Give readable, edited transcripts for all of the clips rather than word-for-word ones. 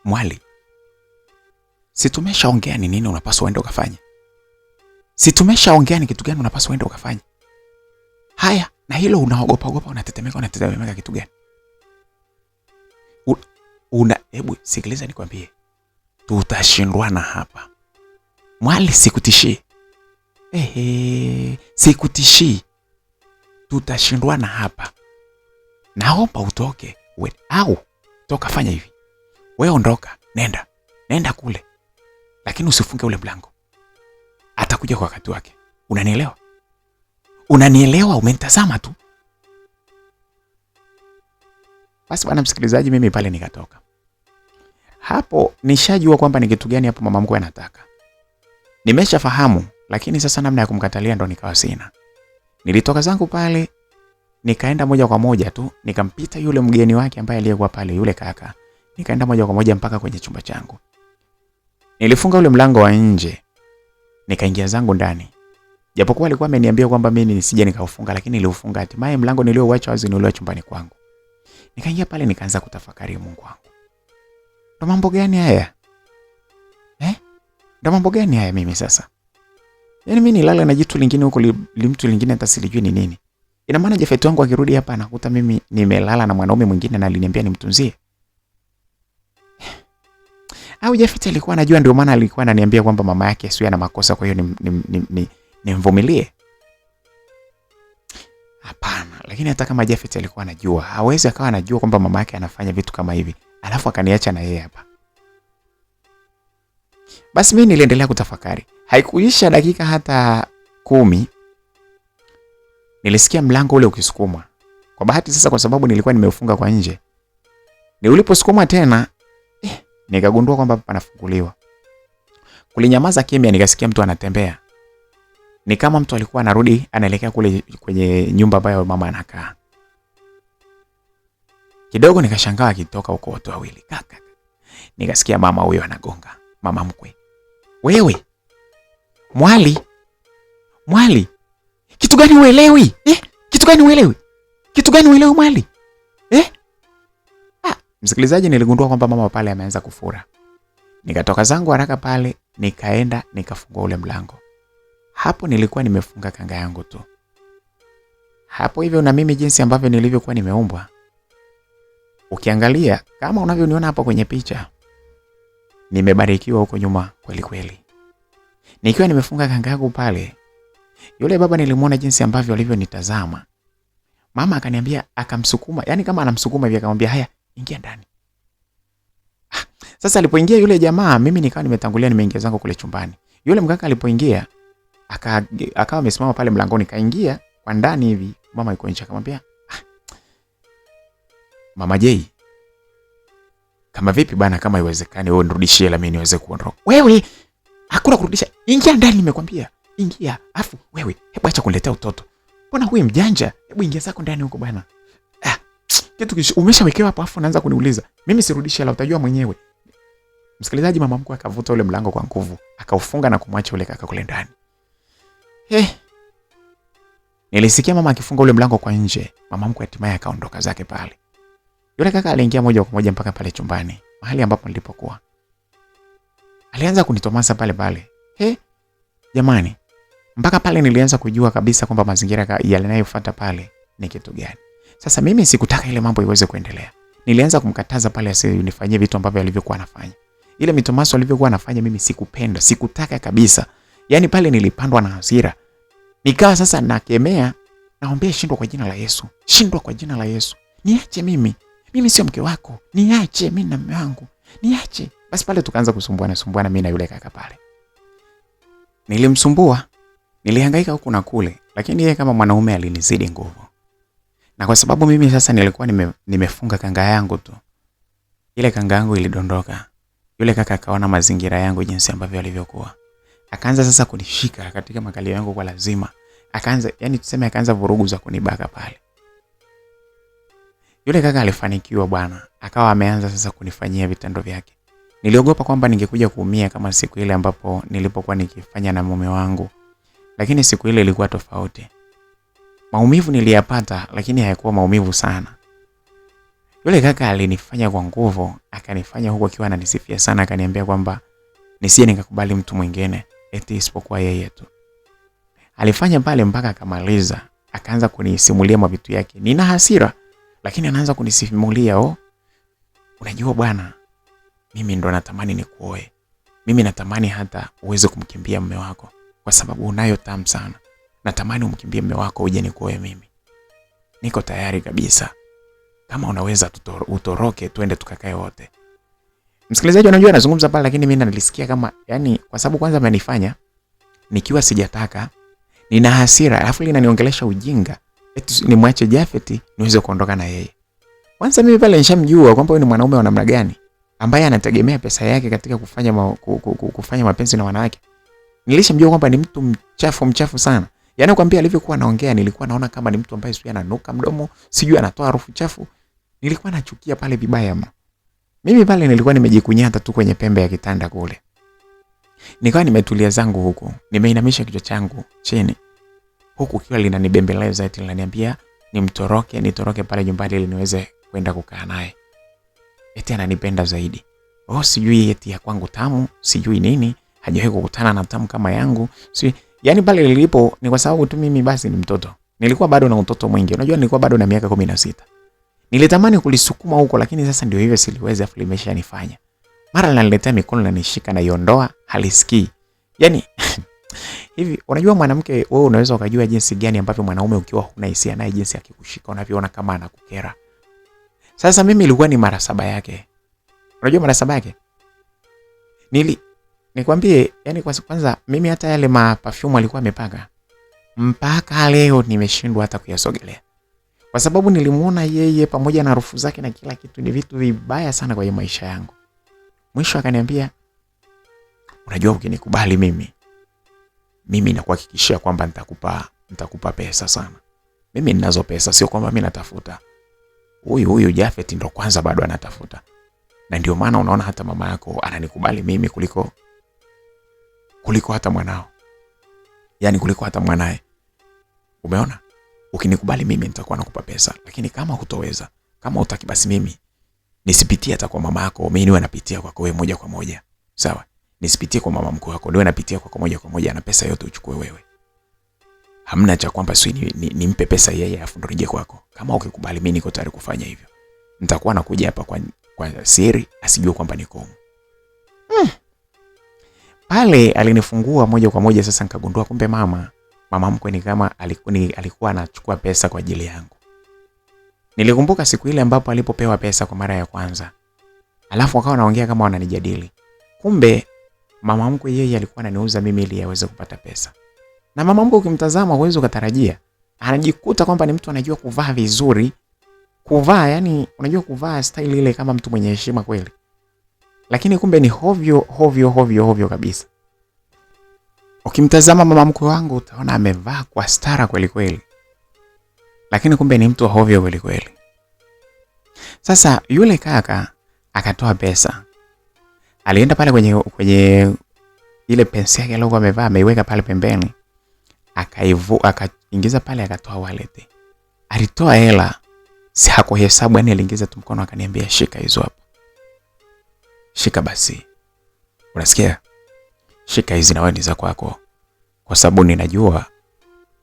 Mwali, si tumeshaongea ni nini unapaswa uende ukafanye? Si tumeshaongea ni kitu gani unapaswa uende ukafanye? Haya, na hilo unaogopa unatetemeka kitu gani? Hebu sikiliza nikwambie. Tutashindwana hapa. Mwali, sikutishii. Sikutishii. Tutashindwana hapa. Naomba utoke. Au toka, fanya hivi. Wewe ondoka, nenda kule. Lakini usifunge ule mlango. Atakuja kwa wakati wake. Unanielewa? Umenitazama tu. Basi bwana msikilizaji, mimi pale nikatoka. Hapo nishajua kwamba ni kitu gani hapo mama mkwe anataka. Nimeshafahamu, lakini sasa namna ya kumkatalia ndo nikawa sina. Nilitoka zangu pale, nikaenda moja kwa moja tu, nikampita yule mgeni wake ambaye aliyekuwa pale, yule kaka. Nikaenda moja kwa moja mpaka kwenye chumba changu. Nilifunga ule mlango wa nje, nikaingia zangu ndani. Japokuwa alikuwa ameniambia kwamba mimi nisije nikaufunga, lakini niliufunga. Hatimaye mlango niliouacha wazi ni ule wa chumbani kwangu. Nikaingia pale nikaanza kutafakari, Mungu wangu. Ndo mambo gani haya? Ndo mambo gani haya mimi sasa? Yaani mimi nilala na jitu lingine huko, mtu lingine hata silijui ni nini. Ina maana Jafet wangu akirudi hapa anakuta mimi nimelala na mwanaume mwingine na aliniambia nimtunzie. Au Jafet alikuwa anajua, ndio maana alikuwa ananiambia kwamba mama yake sio ana makosa, kwa hiyo nimvumilie. Hapana, lakini hata kama Jafet alikuwa anajua, hawezi akawa anajua kwamba mama yake anafanya vitu kama hivi, alafu akaniacha na yeye hapa. Basi mimi niliendelea kutafakari. Haikuisha dakika hata 10, nilisikia mlango ule ukisukumwa. Kwa bahati sasa, kwa sababu nilikuwa nimeufunga kwa nje, ni uliposukumwa tena, nikagundua kwamba panafunguliwa. Kulinyamaza kimya, nikasikia mtu anatembea. Ni kama mtu alikuwa anarudi, anaelekea kule kwenye nyumba ambayo mama anakaa. Kidogo nikashangaa akitoka huko watu wawili. Kaka. Nikasikia mama huyo anagonga, mama mkwe. Wewe Mwali. Kitu gani uelewi? Kitu gani uelewi Mwali? Msikilizaji, niligundua kwamba mama pale ameanza kufura. Nikatoka zangu haraka pale, nikaenda nikafungua ule mlango. Hapo nilikuwa nimefunga kanga yangu tu. Hapo hivyo na mimi jinsi ambavyo nilivyokuwa nimeumbwa. Ukiangalia kama unavyoniona hapo kwenye picha, nimebarikiwa huko nyuma kweli kweli. Nikiwa nimefunga kanga yangu pale, yule baba nilimuona jinsi ambavyo alivyonitazama. Mama akaniambia, akamsukuma, yani kama anamsukuma hivi, akamwambia, haya, ingia ndani. Sasa alipoingia yule jamaa, mimi nikawa nimetangulia, nimeingia zangu kule chumbani. Yule mkaka alipoingia, akawa amesimama pale mlangoni, kaingia kwa ndani hivi. Mama yuko nje, akamwambia, Mama Jay, kama vipi bana, kama iwezekani wewe nirudishie la mimi niweze kuondoka. Wewe, hakuna kurudisha. Ingia ndani nimekwambia. Ingia. Afu wewe, hebu acha kuniletea utoto. Mbona huyu mjanja? Hebu ingia zako ndani huko bana. Kitu umeshawekewa hapo, afu unaanza kuniuliza. Mimi sirudishe, la utajua mwenyewe. Msikilizaji, mama mkwe akavuta ule mlango kwa nguvu, akaufunga na kumwacha ule kaka kule ndani. Nilisikia mama akifunga ule mlango kwa nje. Mama mkwe hatimaye akaondoka zake pale. Yule kaka aliingia moja kwa moja mpaka pale chumbani, mahali ambapo nilipokuwa. Alianza kunitomasa pale. Jamani, mpaka pale nilianza kujua kabisa kwamba mazingira yanayofuata pale ni kitu gani. Sasa mimi sikutaka ile mambo iweze kuendelea. Nilianza kumkataza pale asinifanyie vitu ambavyo alivyokuwa anafanya. Ile mitomaso alivyokuwa anafanya mimi sikupenda, sikutaka kabisa. Yaani pale nilipandwa na hasira. Nikaa sasa nakemea, naombea, shindwa kwa jina la Yesu. Shindwa kwa jina la Yesu. Niache mimi. Mimi sio mke wako. Niache mimi na mume wangu. Niache. Basi pale tukaanza kusumbuana mimi na yule kaka pale. Nilimsumbua. Nilihangaika huku na kule, lakini yeye kama mwanaume alinizidi nguvu. Na kwa sababu mimi sasa nilikuwa nimefunga kanga yangu tu, ile kanga yangu ilidondoka. Yule kaka akaona mazingira yangu jinsi ambavyo alivyokuwa. Akaanza sasa kunishika katika makalio yangu kwa lazima. Akaanza vurugu za kunibaka pale. Yule kaka alifanikiwa bwana. Akawa ameanza sasa kunifanyia vitendo vyake. Niliogopa kwamba ningekuja kuumia kama siku ile ambapo nilipokuwa nikifanya na mume wangu. Lakini siku ile ilikuwa tofauti. Maumivu niliyapata, lakini hayakuwa maumivu sana. Yule kaka alinifanya kwa nguvu, akanifanya huko akiwa ananisifia sana, akaniambia kwamba nisije nikakubali mtu mwingine eti isipokuwa yeye tu. Alifanya pale mpaka akamaliza, akaanza kunisimulia mavitu yake. Nina hasira, lakini anaanza kunisimulia, unajua bwana, mimi ndo natamani nikuoe. Mimi natamani hata uweze kumkimbia mume wako kwa sababu unayo tamu sana. Natamani umkimbie mume wako uje nikuoe mimi. Niko tayari kabisa. Kama unaweza utoroke twende tukakae wote. Msikilizaji, unajua anazungumza pale, lakini mimi nilisikia kama yani, kwa sababu kwanza amenifanya nikiwa sijataka, nina hasira, alafu linaniongelesha ujinga eti nimwache Japhet niweze kuondoka na yeye. Kwanza mimi pale nishamjua kwamba ni mwanaume wa namna gani ambaye anategemea pesa yake katika kufanya mapenzi na wanawake. Nilishamjua kwamba ni mtu mchafu sana. Yaani kwambia alivyokuwa anaongea nilikuwa naona kama ni mtu ambaye sio ananuka mdomo, sijui anatoa harufu chafu. Nilikuwa nachukia pale vibaya mno. Mimi pale nilikuwa nimejikunyata tu kwenye pembe ya kitanda kule. Nikawa nimetulia zangu huko, nimeinamisha kichwa changu chini. Huku kiwa linanibembeleza eti linaniambia nitoroke pale nyumbani ili niweze kwenda kukaa naye. Eti ananipenda zaidi. Sijui eti ya kwangu tamu, sijui nini, hajawahi kukutana na tamu kama yangu. Yaani pale nilipo ni kwa sababu tu mimi basi ni mtoto. Nilikuwa bado na utoto mwingi. Unajua nilikuwa bado na miaka 16. Nilitamani kulisukuma huko, lakini sasa ndio hivyo siliweza, fulimesha nifanya. Mara ananiletea mikono na nishika na iondoa, halisikii. Yaani hivi unajua mwanamke wewe unaweza ukajua jinsi gani ambavyo mwanaume ukiwa huna hisia naye jinsi akikushika unavyoona kama anakukera. Sasa mimi ilikuwa ni mara 7 yake. Unajua mara 7 yake? Nikwambie, yani kwa kwanza mimi hata yale perfume alikuwa amepaka, mpaka leo nimeshindwa hata kuyasogelea. Kwa sababu nilimuona yeye pamoja na harufu zake na kila kitu ni vitu vibaya sana kwa maisha yangu. Mwisho akaniambia, unajua ukinikubali mimi nakuhakikishia kwamba nitakupa pesa sana. Mimi ninazo pesa, sio kwamba mimi natafuta. Huyu Japhet ndo kwanza bado anatafuta. Na ndio maana unaona hata mama yako ananikubali mimi kuliko hata mwanao. Yaani kuliko hata mwanae. Umeona? Ukinikubali mimi nitakuwa nakupa pesa, lakini kama hutoweza, kama hutaki basi mimi nisipitie hata kwa mama yako, mimi niwe napitia kwako wewe moja kwa moja. Sawa? Nisipitie kwa mama mkuu wako, niwe napitia kwako moja kwa moja na pesa yote uchukue wewe. Hamna cha kwamba nimpe pesa yeye afu ndo rije kwako. Kama ukikubali mimi niko tayari kufanya hivyo. Nitakuwa nakuja hapa kwa siri, asijue kwamba niko huko. Pale alinifungua moja kwa moja. Sasa nikagundua kumbe mama mkwe ni kama alikuwa anachukua pesa kwa ajili yangu. Nilikumbuka siku ile ambapo alipopewa pesa kwa mara ya kwanza. Alafu wakawa wanaongea kama wananijadili. Kumbe mama mkwe yeye alikuwa ananiuza mimi ili aweze kupata pesa. Na mama mkwe ukimtazama uwezo kutarajia, anajikuta kwamba ni mtu anajua kuvaa vizuri. Kuvaa yani unajua kuvaa style ile kama mtu mwenye heshima kweli. Lakini kumbe ni hovyo kabisa. Ukimtazama mama mkwe wangu utaona amevaa kwa stara kweli kweli. Lakini kumbe ni mtu hovyo kweli kweli. Sasa yule kaka akatoa pesa. Alienda pale kwenye ile pensi yake alikuwa amevaa, ameiweka pale pembeni. Akaingiza pale, akatoa wallet. Alitoa hela. Si hakuhesabu, yani aliingiza tu mkono akaniambia shika hizo hapo. Shika basi. Unasikia? Shika hizi na wewe ni za kwako. Kwa sababu ninajua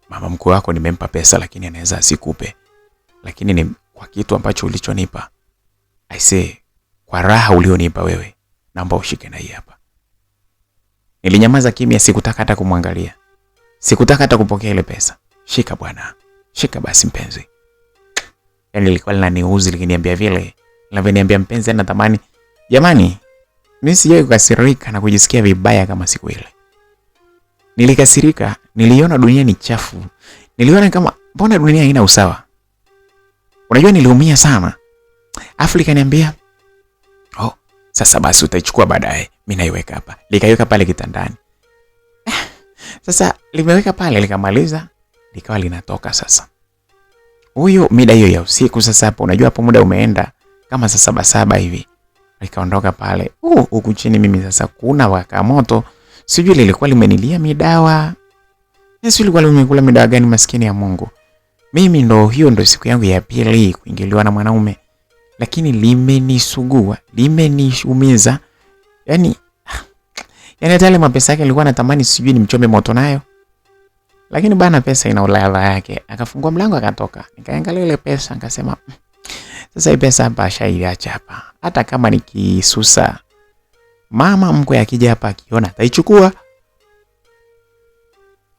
mama mkuu wako nimempa pesa lakini anaweza asikupe. Lakini ni kwa kitu ambacho ulichonipa. I say, kwa raha ulionipa wewe, naomba ushike na hii hapa. Nilinyamaza kimya, sikutaka hata kumwangalia. Sikutaka hata kupokea ile pesa. Shika bwana. Shika basi mpenzi. Yani nilikuwa linaniuzi likiniambia vile. Linaniambia mpenzi anatamani. Jamani, mimi sijawahi kukasirika na kujisikia vibaya kama siku ile. Nilikasirika, niliona dunia ni chafu. Niliona kama mbona dunia haina usawa. Unajua niliumia sana. Afrika niambia, sasa basi utaichukua baadaye. Mimi naiweka hapa. Likaiweka pale kitandani. Sasa limeweka pale likamaliza, likawa linatoka sasa. Huyo mida hiyo ya usiku sasa hapo unajua hapo muda umeenda kama saa 7 hivi. Likaondoka pale. Huku chini mimi sasa kuna waka moto. Sijui lilikuwa limenilia midawa. Sijui lilikuwa limekula midawa gani maskini ya Mungu. Mimi ndo siku yangu ya pili kuingiliwa na mwanaume. lakini limenisugua, limeniumiza. Yaani hata ile mapesa yake nilikuwa natamani sijui nimchome moto nayo. Lakini bana pesa ina ladha yake. Akafungua mlango akatoka. Nikaangalia ile pesa nikasema sasa hii pesa hapa shaiacha hapa. Hata kama nikisusa, mama mkwe akija hapa akiona ataichukua.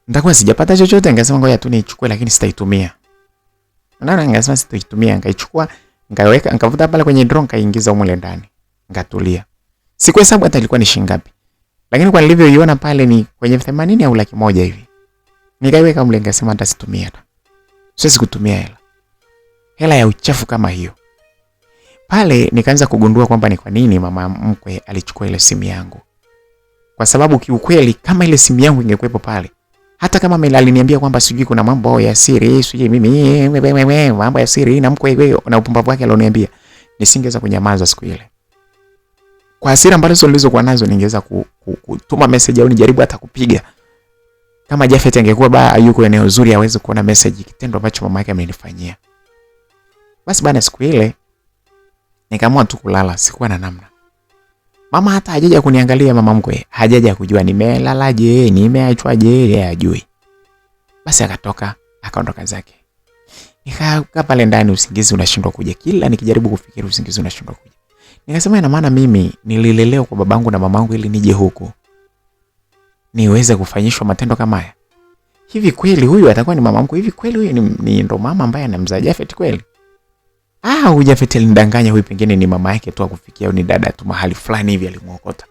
Nitakuwa sijapata chochote, ningesema ngoja tu niichukue lakini sitaitumia. Unaona, ningesema sitaitumia, nikaichukua, nikaweka, nikavuta pale kwenye drawer, nikaingiza huko ndani. Nikatulia. Sikuhesabu hata ilikuwa ni shilingi ngapi. Lakini kwa nilivyoiona pale ni kwenye 80 au 100 hivi. Nikaiweka mle, nikasema hata situmia hata. Siwezi kutumia hela. Hela ya uchafu kama hiyo. Pale nikaanza kugundua kwamba ni kwa nini mama mkwe alichukua ile simu yangu. Kwa sababu kiukweli kama ile simu yangu ingekuepo pale, hata kama aliniambia kwamba sijui kuna mambo ya siri, sijui mimi mambo ya siri na mkwe na upumbavu wake alioniambia, nisingeweza kunyamaza siku ile. Kwa hasira ambazo nilizokuwa nazo ningeweza kutuma message au nijaribu hata kupiga. Kama Jafet angekuwa yuko eneo zuri aweze kuona message, kitendo ambacho mama yake amenifanyia. Basi bana siku ile nikaamua tu kulala, sikuwa na namna. Mama hata hajaja kuniangalia, mama mkwe hajaja kujua nimelalaje, nimeachwaje, yeye hajui. Basi akatoka, akaondoka zake. Nikakaa pale ndani, usingizi unashindwa kuja. Kila nikijaribu kufikiri usingizi unashindwa kuja. Nikasema ina maana mimi nililelewa kwa babangu na mamangu ili nije huku niweze kufanyishwa matendo kama haya. Hivi kweli huyu atakuwa ni mama mkwe? Hivi kweli huyu ni ndo mama ambaye anamzaa Jafet kweli? Huyu Jafet alinidanganya, huyu pengine ni mama yake tu akufikia, au ni dada tu mahali fulani hivi alimuokota.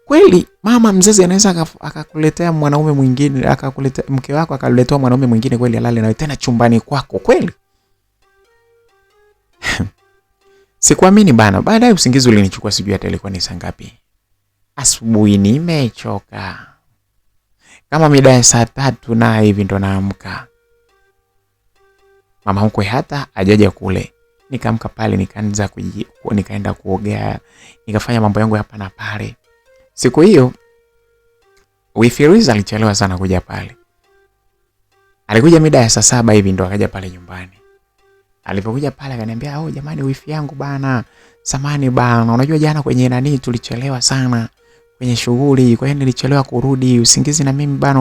Kweli mama mzazi anaweza akakuletea mwanaume mwingine, akakuletea mke wako akakuletea mwanaume mwingine kweli alale nawe tena chumbani kwako kweli? Sikuamini bana. Baadaye usingizi ulinichukua, sijui hata ilikuwa ni saa ngapi. Asubuhi nimechoka. Kama mida ya saa 3 na hivi ndo naamka. Mama mkwe hata hajaja kule. Nikaamka pale, nikaenda kuogea, nikafanya mambo yangu hapa na pale. Siku hiyo Wifiriza alichelewa sana kuja pale. Alikuja mida ya saa 7 hivi ndo akaja pale nyumbani. Alipokuja pale akaniambia, jamani wifi yangu bana, samani bana, unajua jana kwenye nani tulichelewa sana kwenye shughuli, kwa hiyo nilichelewa kurudi, usingizi na mimi bana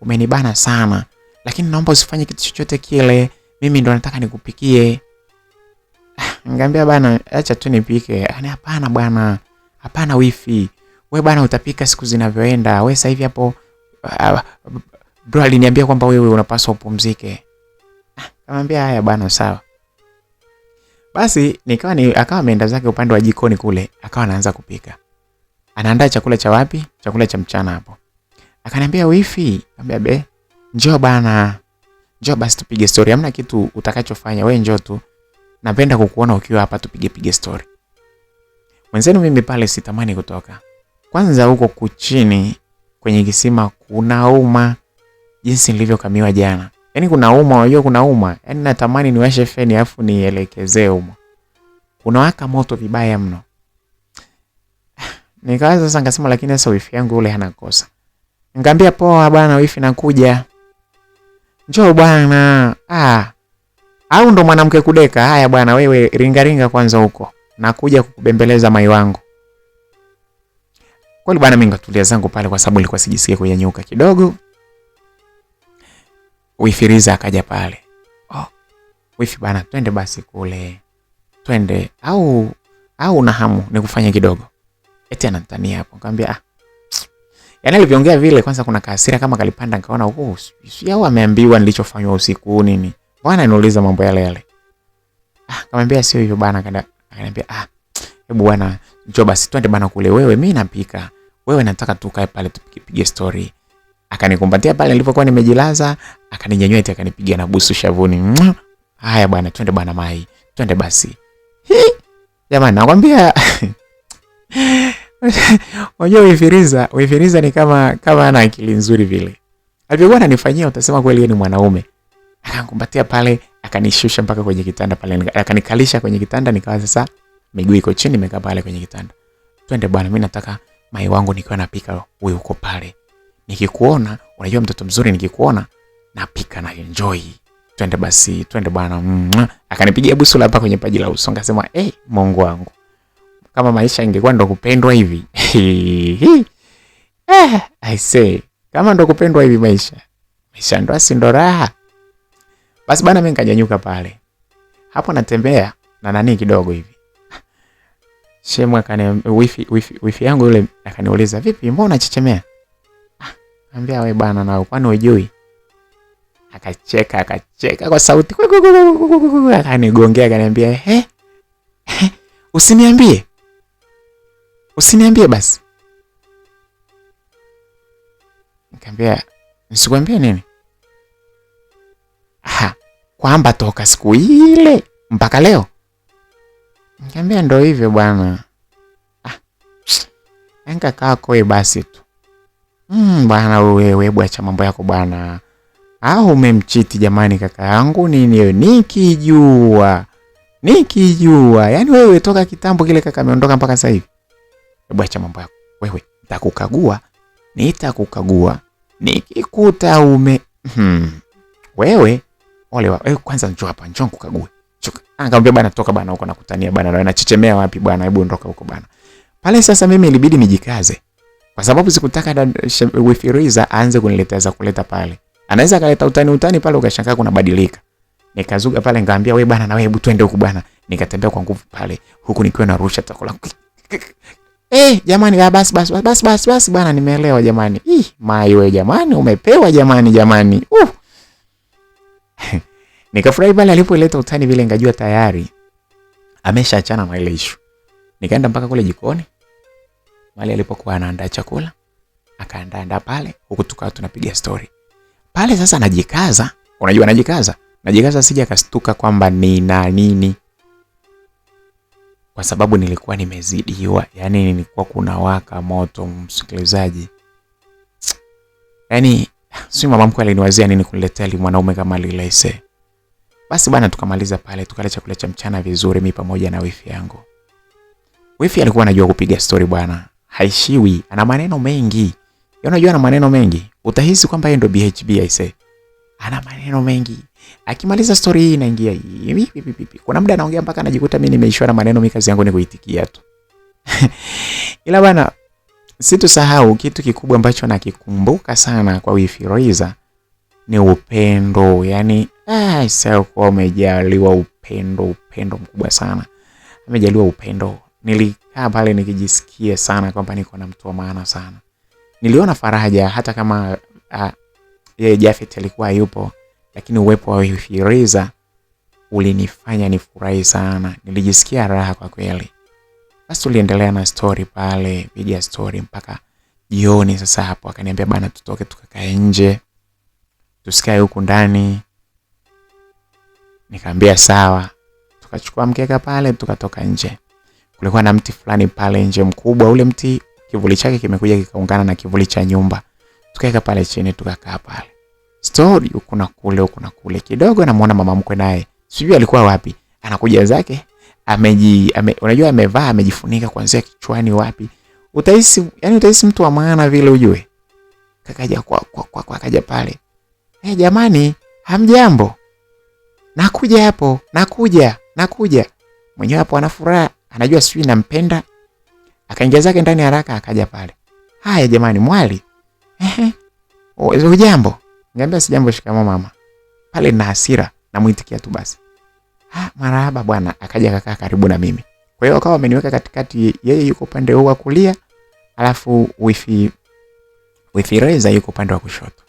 umenibana sana. Lakini naomba usifanye kitu chochote kile, mimi ndo nataka nikupikie. Ngambia bana, acha tu nipike. Hapana bwana. Hapana wifi. Wewe bana utapika siku zinavyoenda. Wewe sasa hivi hapo bro aliniambia kwamba wewe unapaswa upumzike. Akamwambia haya bana sawa. Basi akawa ameenda zake upande wa jikoni kule, akawa anaanza kupika. Anaandaa chakula cha wapi? Chakula cha mchana hapo. Akaniambia wifi, akamwambia njoo bana. Njoo basi tupige story. Hamna kitu utakachofanya, wewe njoo tu. Napenda kukuona ukiwa hapa tupige story. Mwenzenu mimi pale sitamani kutoka. Kwanza huko kuchini kwenye kisima kunauma jinsi nilivyokamiwa jana. Yaani kunauma, unajua kunauma. Yaani natamani niwashe feni afu nielekezee humo. Unawaka moto vibaya mno. Nikaanza sasa ngasema lakini sasa wifi yangu yule hana kosa. Nikamwambia poa bwana wifi nakuja. Njoo bwana. Au ndo mwanamke kudeka? Haya bwana wewe ringa kwanza huko. Nakuja kukubembeleza mai wangu. Kweli bwana mimi ngatulia zangu pale kwa sababu nilikuwa sijisikia kunyanyuka kidogo. Wifiriza akaja pale. Wifi bwana twende basi kule. Twende au na hamu nikufanye kidogo. Eti anatania hapo. Nikamwambia yaani alivyoongea vile kwanza kuna hasira kama kalipanda, nikaona au ameambiwa nilichofanywa usiku nini. Bwana anauliza mambo yale. Akamwambia sio hivyo bwana. Akaniambia hebu bwana njoo basi twende bwana kule, wewe mimi napika. Wewe nataka tukae pale tupige story. Akanikumbatia pale nilipokuwa nimejilaza, akaninyanyua eti akanipigia na busu shavuni. Haya bwana twende bwana mai. Twende basi. Jamani nakwambia unajua Wifiriza ni kama ana akili nzuri vile. Alivyokuwa ananifanyia utasema kweli yeye ni mwanaume. Akanikumbatia pale, akanishusha mpaka kwenye kitanda pale, akanikalisha kwenye kitanda, nikawa sasa miguu iko chini nimekaa pale kwenye kitanda. Twende bwana mimi nataka mai wangu nikiwa napika wewe uko pale. Nikikuona, unajua mtoto mzuri nikikuona napika na enjoy. twende basi, twende bwana. Akanipigia busu hapa kwenye paji la uso. Ngasema Mungu wangu, kama maisha ingekuwa ndo kupendwa hivi. I say, kama ndo kupendwa hivi maisha ndo ndo raha. Basi bana, mimi nikanyanyuka pale. Hapo natembea na nani kidogo hivi. Shemu akaniambia, wifi yangu yule akaniuliza, vipi mbona unachechemea? Anambia, wewe bana, na kwani hujui? Akacheka kwa sauti. Akanigongea akaniambia, usiniambie basi. Nikamwambia, nisikwambie nini? Kwamba toka siku ile mpaka leo. Nikamwambia, ndio hivyo bwana. Nikakaa kwa basi tu. Bwana wewe acha mambo yako bwana. Au umemchiti jamani kaka yangu nini? Nikijua. Yaani wewe toka kitambo kile kaka ameondoka mpaka sasa hivi. Hebu acha mambo yako. Wewe nitakukagua. Nikikuta wewe kwanza njoo hapa, njoo kukague. Angamwambia bana, toka bana huko nakutania bana, na nachechemea wapi bana, hebu ondoka huko bana. Pale sasa mimi ilibidi nijikaze. Kwa sababu sikutaka wifi Riza aanze kuniletea za kuleta pale. Anaweza kaleta utani pale ukashangaa kuna badilika. Nikazuga pale ngambia, wewe bana, na wewe hebu twende huko bana. Nikatembea kwa nguvu pale huku nikiwa narusha takola. Jamani, basi bana, nimeelewa jamani. Mai wewe jamani, umepewa jamani. Nikafurahi pale alipoleta utani vile, ngajua tayari ameshaachana na ile issue. Nikaenda mpaka kule jikoni mahali alipokuwa anaandaa chakula, akaandaa pale huku tukawa tunapiga story. Pale sasa najikaza, unajua najikaza sija kastuka kwamba ni na nini. Kwa sababu nilikuwa nimezidiwa, yani nilikuwa kuna waka moto msikilizaji. Yani si mama mkwe aliniwazia nini kuniletea mwanaume kama lile ise. Basi bana, tukamaliza pale, tukala chakula cha mchana vizuri, mimi pamoja na wifi yangu. Wifi alikuwa anajua kupiga story bwana. Haishiwi, ana maneno mengi. Unajua ana maneno mengi. Utahisi kwamba yeye ndo BHB ise. Ana maneno mengi. Akimaliza story hii inaingia hii. Kuna muda anaongea mpaka anajikuta mimi nimeishiwa na maneno, mimi kazi yangu ni kuitikia tu. Ila bana, situsahau kitu kikubwa ambacho nakikumbuka sana kwa wifi Riza ni upendo. Yani sasa kwa umejaliwa upendo mkubwa sana. Amejaliwa upendo. Nilikaa pale nikijisikia sana kwamba niko na mtu wa maana sana. Niliona faraja hata kama yeye Jafet alikuwa yupo, lakini uwepo wa wifi Riza ulinifanya nifurahi sana. Nilijisikia raha kwa kweli. Basi tuliendelea na story pale, piga story mpaka jioni. Sasa hapo akaniambia bana, tutoke tukakae nje, tusikae huku ndani. Nikamwambia sawa. Tukachukua mkeka pale, tukatoka nje. Kulikuwa na mti fulani pale nje mkubwa, ule mti kivuli chake kimekuja kikaungana na kivuli cha nyumba. Tukaeka pale chini tukakaa pale. Story huku na kule. Kidogo namuona mama mkwe naye. Sijui alikuwa wapi. Anakuja zake. Unajua amevaa, amejifunika kuanzia kichwani wapi. Utahisi mtu wa maana vile ujue. Kakaja akaja pale. Jamani, hamjambo? Nakuja hapo, nakuja. Mwenyewe hapo ana furaha, anajua sijui nampenda. Akaingia zake ndani haraka akaja pale. Haya jamani, mwali. Hujambo? Ngambia sijambo, shikamoo mama. Pale na hasira, namuitikia tu basi. Marahaba bwana. Akaja kakaa karibu na mimi. Kwa hiyo akawa ameniweka katikati, yeye yuko upande wa kulia, alafu wifi Riza yuko upande wa kushoto.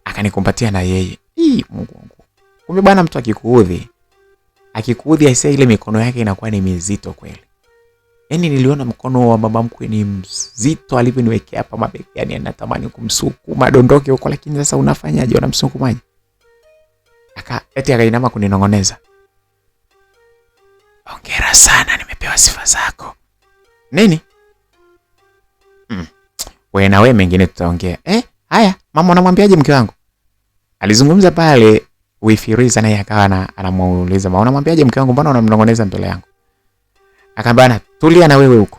Akanikumbatia na yeye. Mungu wangu. Kumbe bwana, mtu akikuudhi aisee, ile mikono yake inakuwa ni mizito kweli. Yaani niliona mkono wa mama mkwe ni mzito alivyoniwekea hapa mabega, yani anatamani kumsukuma dondoke huko, lakini sasa unafanyaje, unamsukumaje? Akainama kuninongoneza. Hongera sana, nimepewa sifa zako. Nini? Wewe na wewe mengine tutaongea. Haya, mama unamwambiaje mke wangu? Alizungumza pale wifi Riza naye akawa anamuuliza, "Mama unamwambiaje mke wangu, mbona unamnongoneza mbele yangu?" Akaambia, "Tulia na wewe huko.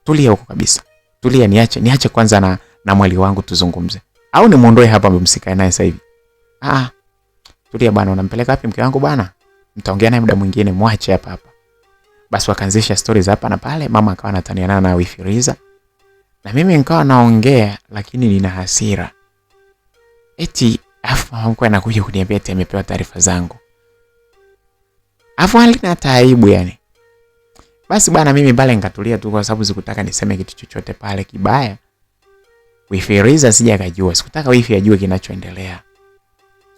Tulia huko kabisa. Tulia, niache kwanza na mwali wangu tuzungumze. Au nimuondoe hapa msikae naye sasa hivi." tulia bwana, unampeleka wapi mke wangu bwana? Mtaongea naye muda mwingine, mwache hapa hapa. Basi wakaanzisha stories hapa na pale, mama akawa anataniana na wifi Riza. Na mimi nikawa naongea lakini nina hasira. Eti afu mama mkwe anakuja kuniambia eti amepewa taarifa zangu. Afu halina taibu yani. Basi bwana mimi pale nikatulia tu kwa sababu sikutaka niseme kitu chochote pale kibaya. Wifi Riza sija akajua, sikutaka wifi ajue kinachoendelea.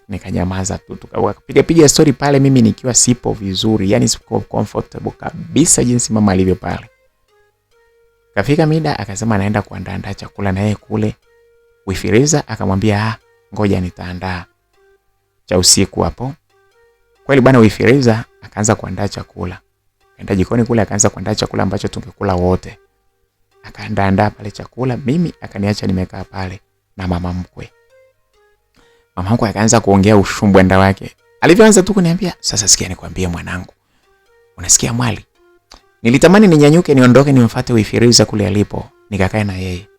Nikanyamaza tu, tukapiga story pale mimi nikiwa sipo vizuri, yani siko comfortable kabisa jinsi mama alivyo pale. Kafika mida akasema anaenda kuandaa chakula na yeye kule. Wifi Riza akamwambia ngoja nitaandaa cha usiku hapo. Kweli bwana wifi Riza akaanza kuandaa chakula. Kaenda jikoni kule akaanza kuandaa chakula ambacho tungekula wote. Akaandaa pale chakula, mimi akaniacha nimekaa pale na mama mkwe. Mama mkwe akaanza kuongea ushumbwenda wake. Alivyoanza tu kuniambia, "Sasa sikia nikwambie mwanangu. Unasikia mwali? Nilitamani ninyanyuke niondoke nimfuate wifi Riza kule alipo, nikakae na yeye.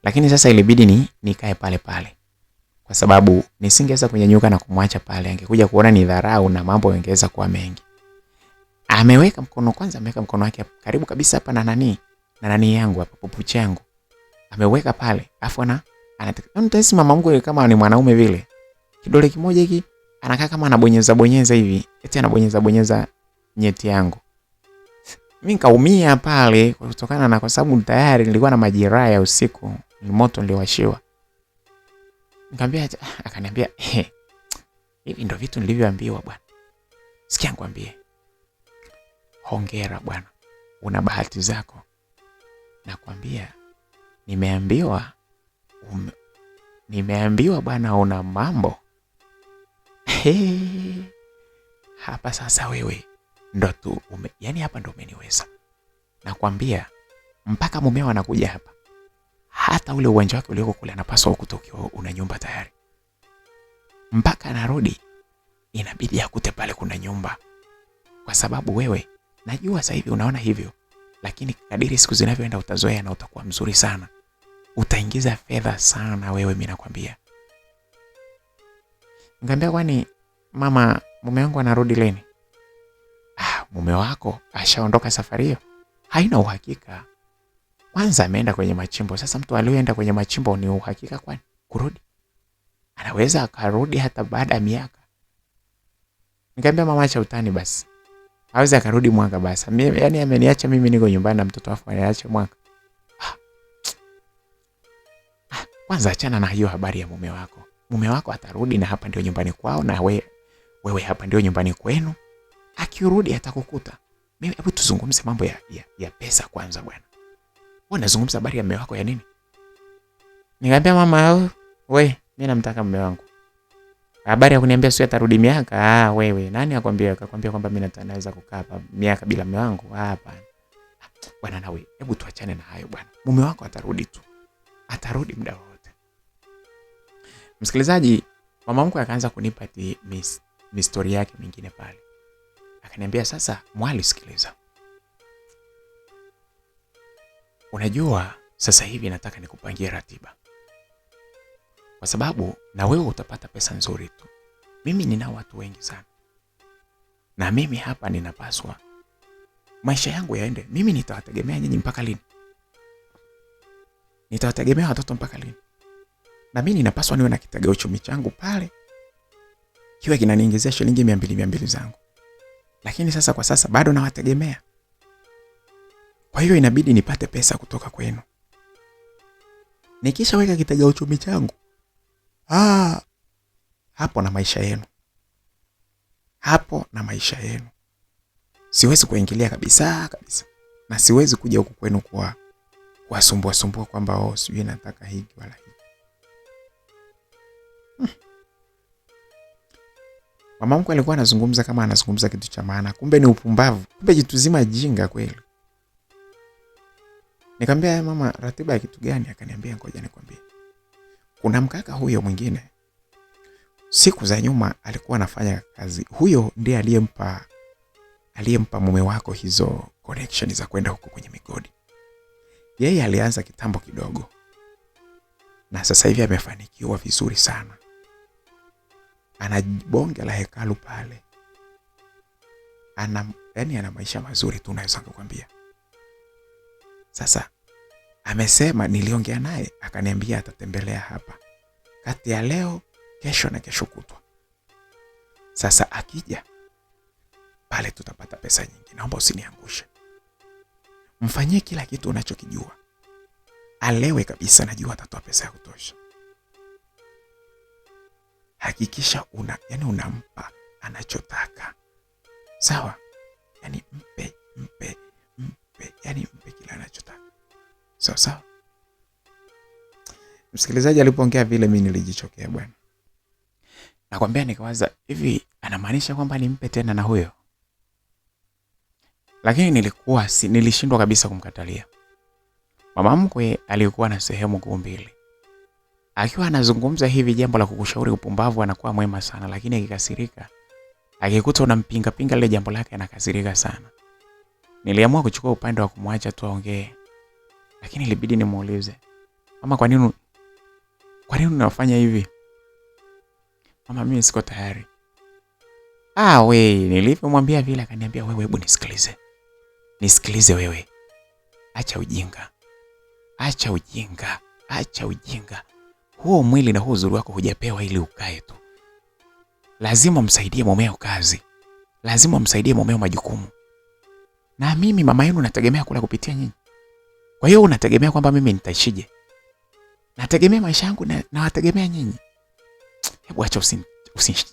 Lakini sasa ilibidi nikae pale pale. Kwa sababu nisingeweza kunyanyuka na kumwacha pale, angekuja kuona ni dharau na mambo yangeweza kuwa mengi." Ameweka mkono wake karibu kabisa hapa na nani yangu hapa, pupuchi yangu. Ameweka pale, afu anataka mama mkwe kama ni mwanaume vile. Kidole kimoja hiki anakaa kama anabonyeza hivi, eti anabonyeza nyeti yangu. Mimi nikaumia pale kutokana na kwa sababu tayari nilikuwa na majeraha ya usiku, ni moto niliwashiwa. Nikamwambia, akaniambia, hivi ndio vitu nilivyoambiwa bwana. Sikia nikwambie. Hongera bwana. Una bahati zako. Nakwambia nimeambiwa bwana una mambo. Hapa sasa wewe ndo tu yani hapa ndo umeniweza. Nakwambia mpaka mumeo anakuja hapa. Hata ule uwanja wake ulioko kule anapaswa ukutoke una nyumba tayari. Mpaka anarudi inabidi akute pale kuna nyumba. Kwa sababu wewe najua sasa hivi unaona hivyo, lakini kadiri siku zinavyoenda utazoea na utakuwa mzuri sana. Utaingiza fedha sana wewe, mimi nakwambia. Nikamwambia kwani mama mume wangu anarudi lini? Mume wako ashaondoka safari hiyo? Haina uhakika. Kwanza ameenda kwenye machimbo. Sasa mtu aliyeenda kwenye machimbo ni uhakika kwani kurudi? Anaweza akarudi hata baada ya miaka. Nikamwambia mama acha utani basi. Hawezi akarudi mwaka basi. Yaani ameniacha mimi niko nyumbani na mtoto wangu anaacha mwaka. Kwanza achana na hiyo habari ya mume wako. Mume wako atarudi na hapa ndio nyumbani kwao na wewe hapa ndio nyumbani kwenu. Akirudi atakukuta. Mimi hebu tuzungumze mambo ya pesa kwanza bwana. Wewe unazungumza habari ya mume wako ya nini? Nikamwambia mama, wewe mimi namtaka mume wangu. Habari ya kuniambia sio atarudi miaka, wewe nani akwambia kwamba mimi naweza kukaa hapa miaka bila mume wangu? Hapana. Bwana nawe, hebu tuachane na hayo bwana. Mume wako atarudi tu. Atarudi muda wote. Msikilizaji, mama mkwe akaanza kunipa story yake mingine pale. Akaniambia sasa, mwali sikiliza. Unajua sasa hivi nataka nikupangie ratiba. Kwa sababu na wewe utapata pesa nzuri tu. Mimi nina watu wengi sana. Na mimi hapa ninapaswa maisha yangu yaende. Mimi nitawategemea nyinyi mpaka lini? Nitawategemea watoto mpaka lini? Na mimi ninapaswa niwe na kitega uchumi changu pale. Kiwe kinaniingizia shilingi 200 zangu. Lakini sasa kwa sasa bado nawategemea. Kwa hiyo inabidi nipate pesa kutoka kwenu. Nikishaweka kitega uchumi changu, hapo na maisha yenu. Hapo na maisha yenu. Siwezi kuingilia kabisa. Na siwezi kuja huku kwenu kuwasumbua kwamba sijui nataka hiki wala hiki. Mama mkwe alikuwa anazungumza kama anazungumza kitu cha maana, kumbe ni upumbavu. Kumbe jitu zima jinga kweli. Nikamwambia mama, ratiba ya kitu gani? Akaniambia ngoja nikwambie. Kuna mkaka huyo mwingine. Siku za nyuma alikuwa anafanya kazi. Huyo ndiye aliyempa mume wako hizo connection za kwenda huko kwenye migodi. Yeye alianza kitambo kidogo. Na sasa hivi amefanikiwa vizuri sana. ana bonge la hekalu pale. Ana maisha mazuri tu naweza kukwambia. Sasa amesema, niliongea naye akaniambia atatembelea hapa kati ya leo, kesho na kesho kutwa. Sasa akija pale tutapata pesa nyingi. Naomba usiniangushe. Mfanyie kila kitu unachokijua. Alewe kabisa, najua atatoa pesa ya kutosha. Hakikisha unampa anachotaka. Sawa? Yani mpe kila anachotaka. Sawa. Msikilizaji, alipoongea vile mimi nilijichokea bwana. Nakwambia, nikawaza hivi anamaanisha kwamba nimpe tena na huyo? Lakini nilishindwa kabisa kumkatalia. Mama mkwe alikuwa na sehemu kuu mbili. Akiwa anazungumza hivi jambo la kukushauri upumbavu anakuwa mwema sana, lakini akikasirika, akikuta unampinga lile jambo lake anakasirika sana. Niliamua kuchukua upande wa kumwacha tu aongee. Lakini ilibidi nimuulize, "Mama, kwa nini unafanya hivi?" "Mama, mimi siko tayari." Nilipomwambia vile akaniambia, "Wewe hebu nisikilize. Nisikilize wewe. Acha ujinga. Huo mwili na huo uzuri wako hujapewa ili ukae tu. Lazima msaidie mumeo kazi. Lazima msaidie mumeo majukumu. Na mimi mama yenu nategemea kula kupitia nyinyi. Kwa hiyo unategemea kwamba mimi nitaishije? Nategemea maisha yangu na nawategemea nyinyi. Hebu acha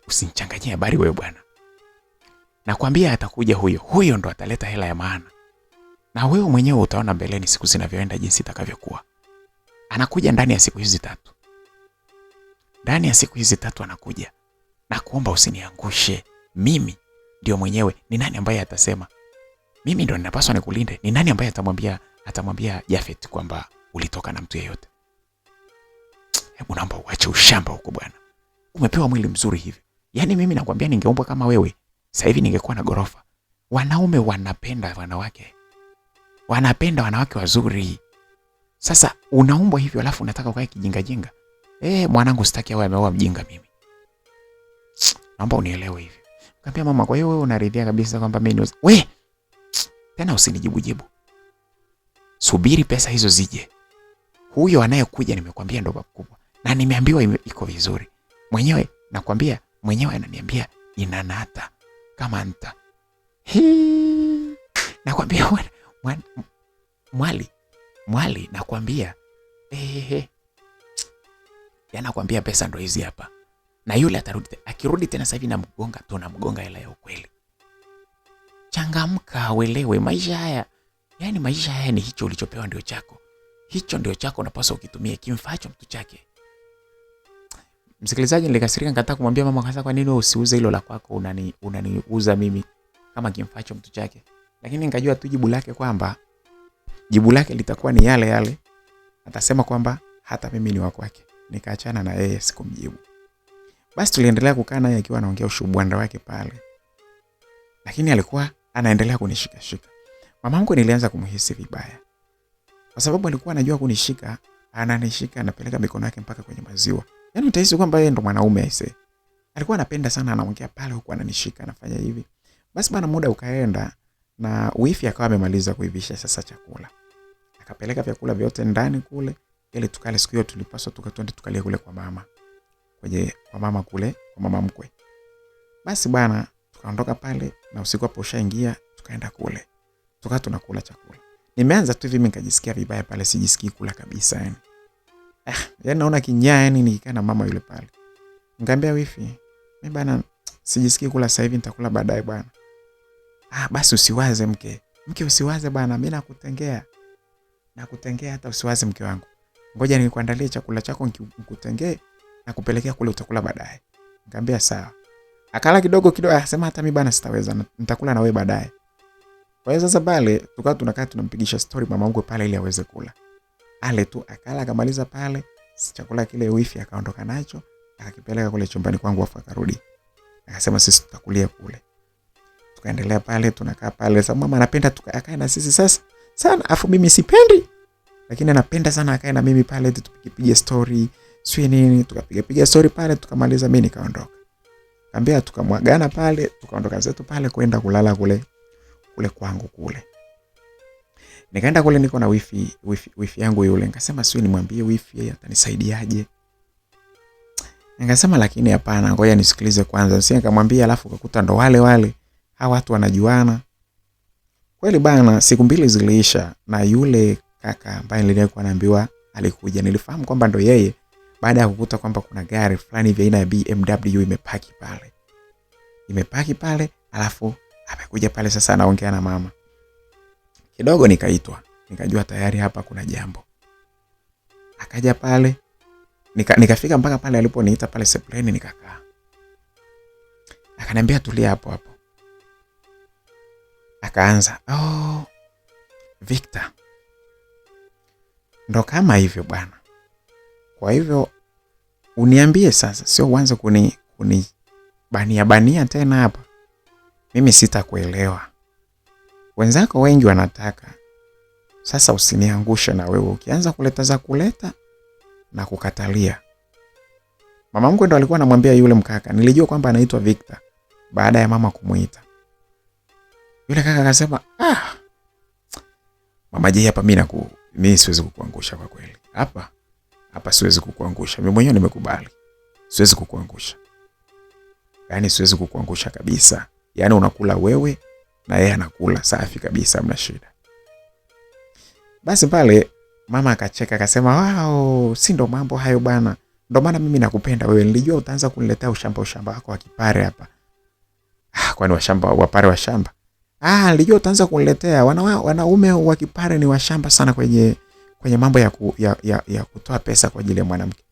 usinichanganyie habari wewe bwana. Nakwambia atakuja huyo ndo ataleta hela ya maana. Na wewe mwenyewe utaona mbeleni siku zinavyoenda jinsi itakavyokuwa. Anakuja ndani ya siku hizi 3. Ndani ya siku hizi 3 anakuja. Na kuomba usiniangushe. Mimi ndio mwenyewe. Ni nani ambaye atasema mimi ndio ninapaswa nikulinde? Ni nani ambaye atamwambia Jafet kwamba ulitoka na mtu yeyote? Hebu naomba uache ushamba huko bwana. Umepewa mwili mzuri hivi. Yaani mimi nakwambia ningeumbwa kama wewe, sasa hivi ningekuwa na gorofa. Wanaume wanapenda wanawake. Wanapenda wanawake wazuri. Sasa unaumbwa hivyo alafu unataka ukae kijinga. Mwanangu sitaki awe ameoa mjinga mimi. Naomba unielewe hivi. Nikamwambia, "Mama, kwa hiyo wewe unaridhia kabisa kwamba mimi ni tena usinijibu. Subiri pesa hizo zije. Huyo anayekuja nimekwambia ndo kubwa. Na nimeambiwa iko vizuri. Mwenyewe ananiambia inanata kama nta. Nakwambia mwali nakwambia. Nakwambia pesa ndo hizi hapa. Na yule atarudi. Akirudi tena sasa hivi tunamgonga hela ya ukweli. Changamka, uelewe maisha haya. Yaani maisha haya ni hicho ulichopewa ndio chako. Hicho ndio chako, unapaswa ukitumie kimfaacho mtu chake. Msikilizaji, nilikasirika nikataka kumwambia mama, kasa kwa nini usiuze hilo la kwako, unaniuza mimi kama kimfaacho mtu chake. Lakini nikajua tu jibu lake litakuwa ni yale. Atasema kwamba hata mimi ni wa kwake. Nikaachana na yeye, sikumjibu. Basi tuliendelea kukaa naye akiwa anaongea ushubwanda wake pale. Lakini alikuwa anaendelea kunishika. Mamangu nilianza kumhisi vibaya. Kwa sababu alikuwa anajua kunishika, ananishika, anapeleka mikono yake mpaka kwenye maziwa. Yaani utahisi kwamba yeye ndo mwanaume aise. Alikuwa anapenda sana anaongea pale huku ananishika, anafanya hivi. Basi bana, muda ukaenda na wifi akawa amemaliza kuivisha sasa chakula. Akapeleka vyakula vyote ndani kule ili tukale. Siku hiyo tulipaswa tukatwende tukalie kule kwa mama. Kwa mama kule, kwa mama mkwe. Basi bana, tukaondoka pale na usiku hapo ushaingia, tukaenda kule. Tukawa tunakula chakula. Nimeanza tu hivi mimi nikajisikia vibaya pale, sijisikii kula kabisa yani. Yaani naona kinyaa yani nikikaa na mama yule pale. Nikamwambia wifi, mimi bana sijisikii kula sasa hivi, nitakula baadaye bwana. Basi usiwaze mke. Mke usiwaze bana, mimi nakutengea. Nakutengea hata usiwaze mke wangu. Ngoja nikuandalie chakula chako nikutengee na kupelekea kule, utakula baadaye. Nikamwambia sawa. Akala kidogo akasema hata mimi bana sitaweza, nitakula na wewe baadaye. Kwa hiyo sasa pale tukawa tunakaa tunampigisha story mama wangu pale ili aweze kula. Ale tu akala akamaliza pale, chakula kile wifi akaondoka nacho, akakipeleka kule chumbani kwangu afa akarudi. Akasema sisi tutakulia kule. Tukaendelea pale tunakaa pale. Sasa mama anapenda akae na sisi sasa sana, afu mimi sipendi. Lakini anapenda sana akae na mimi pale tupige story, sio nini, tukapiga story pale tukamaliza, mimi nikaondoka. Kaambia tukamwagana pale, tukaondoka zetu pale kwenda kulala kule kwangu kule. Nikaenda kule niko na wifi yangu yule. Nikasema siwe nimwambie wifi atanisaidiaje. Nikasema lakini hapana, ngoja nisikilize kwanza. Sisi nikamwambia alafu kukuta ndo wale hawa watu wanajuana. Kweli bana, siku 2 ziliisha na yule kaka ambaye nilikuwa naambiwa alikuja. Nilifahamu kwamba ndo yeye baada ya kukuta kwamba kuna gari fulani hivi aina ya BMW imepaki pale, alafu amekuja pale sasa anaongea na mama. Kidogo nikaitwa, nikajua tayari hapa kuna jambo. Akaja pale, nikafika mpaka pale aliponiita pale sepleni, nikakaa. Akaniambia tulia hapo. Akaanza, Victor, ndo kama hivyo bwana. Kwa hivyo uniambie sasa, sio uanze kuni bania tena hapa. Mimi sitakuelewa. Wenzako wengi wanataka. Sasa usiniangushe na wewe ukianza kuleta na kukatalia. Mama mkwe ndo alikuwa anamwambia yule mkaka. Nilijua kwamba anaitwa Victor baada ya mama kumuita. Yule kaka akasema, Mama je, hapa mimi siwezi kukuangusha kwa kweli. Hapa siwezi kukuangusha. Mimi mwenyewe nimekubali. Siwezi kukuangusha. Yaani siwezi kukuangusha kabisa. Yaani unakula wewe na yeye anakula safi kabisa, hamna shida. Basi pale mama akacheka akasema, "Wow, si ndo mambo hayo bana. Ndo maana mimi nakupenda wewe. Nilijua utaanza kuniletea ushamba wako wa kipare hapa." Kwani wapare wa shamba? Nilijua utaanza kuniletea wanaume wa kipare ni washamba sana kwenye mambo ya kutoa pesa kwa ajili ya mwanamke.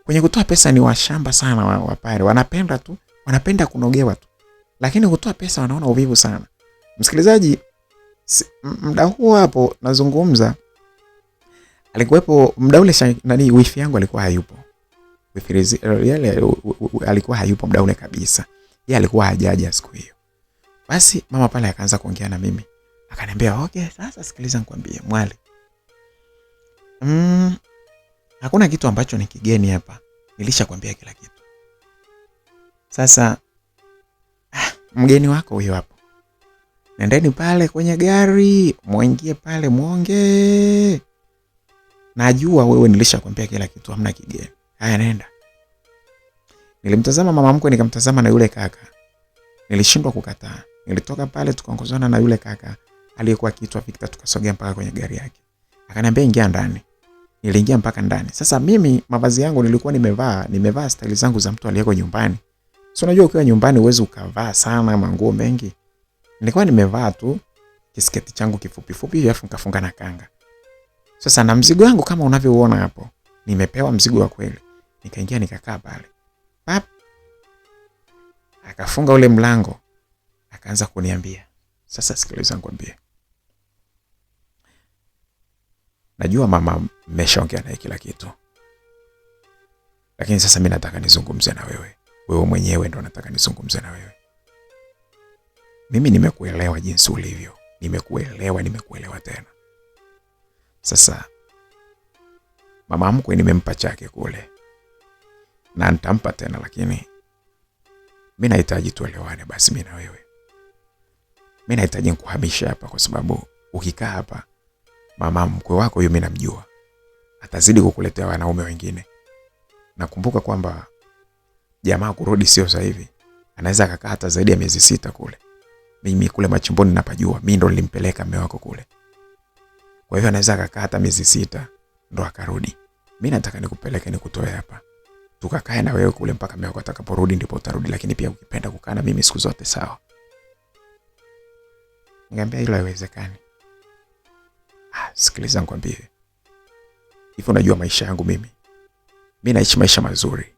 Kwenye kutoa pesa ni washamba sana wapare. Wanapenda kunogewa tu. Lakini kutoa pesa wanaona uvivu sana. Msikilizaji, muda huo hapo nazungumza, alikuwepo muda ule wifi yangu alikuwa hayupo. Wifi yale alikuwa hayupo muda ule kabisa. Yeye alikuwa hajaja siku hiyo. Basi mama pale akaanza kuongea na mimi. Akaniambia, "Okay, sasa sikiliza nikwambie mwali. Hakuna kitu ambacho ni kigeni hapa. Nilishakwambia kila kitu. Sasa mgeni wako huyo hapo. Nendeni pale kwenye gari, muingie pale muongee. Najua wewe nilishakwambia kila kitu, hamna kigeni. Haya nenda." Nilimtazama mama mkwe, nikamtazama na yule kaka. Nilishindwa kukataa. Nilitoka pale tukaongozana na yule kaka aliyekuwa akiitwa Victor, tukasogea mpaka kwenye gari yake. Akaniambia ingia ndani. Niliingia mpaka ndani. Sasa mimi mavazi yangu nilikuwa nimevaa style zangu za mtu aliyeko nyumbani. So unajua ukiwa nyumbani uwezi ukavaa sana manguo mengi. Nilikuwa nimevaa tu kisketi changu kifupi hivi afu nikafunga na kanga. Sasa na mzigo wangu kama unavyoona hapo, nimepewa mzigo wa kweli. Nikaingia nikakaa pale. Pap. Akafunga ule mlango. Akaanza kuniambia, "Sasa sikiliza nikwambie. Najua mama mmeshaongea naye kila kitu. Lakini sasa mimi nataka nizungumze na wewe. Wewe mwenyewe ndo nataka nizungumze na wewe. Mimi nimekuelewa jinsi ulivyo. Nimekuelewa tena. Sasa mama mkwe nimempa chake kule. Na nitampa tena, lakini mimi nahitaji tuelewane basi mimi na wewe. Mimi nahitaji nikuhamisha hapa kwa sababu ukikaa hapa mama mkwe wako yule mimi namjua. Atazidi kukuletea wanaume wengine. Nakumbuka kwamba jamaa kurudi sio sasa hivi. Anaweza akakaa hata zaidi ya miezi 6 kule. Mimi kule machimboni napajua. Mimi ndo nilimpeleka mume wako kule. Kwa hivyo anaweza akakaa hata miezi 6 ndo akarudi. Mimi nataka nikupeleke nikutoe hapa. Tukakae na wewe kule mpaka mume wako atakaporudi ndipo utarudi, lakini pia ukipenda kukaa na mimi siku zote sawa." Ngambia hilo haiwezekani. Sikiliza nikwambie. Hivi unajua maisha yangu mimi. Mimi naishi maisha mazuri.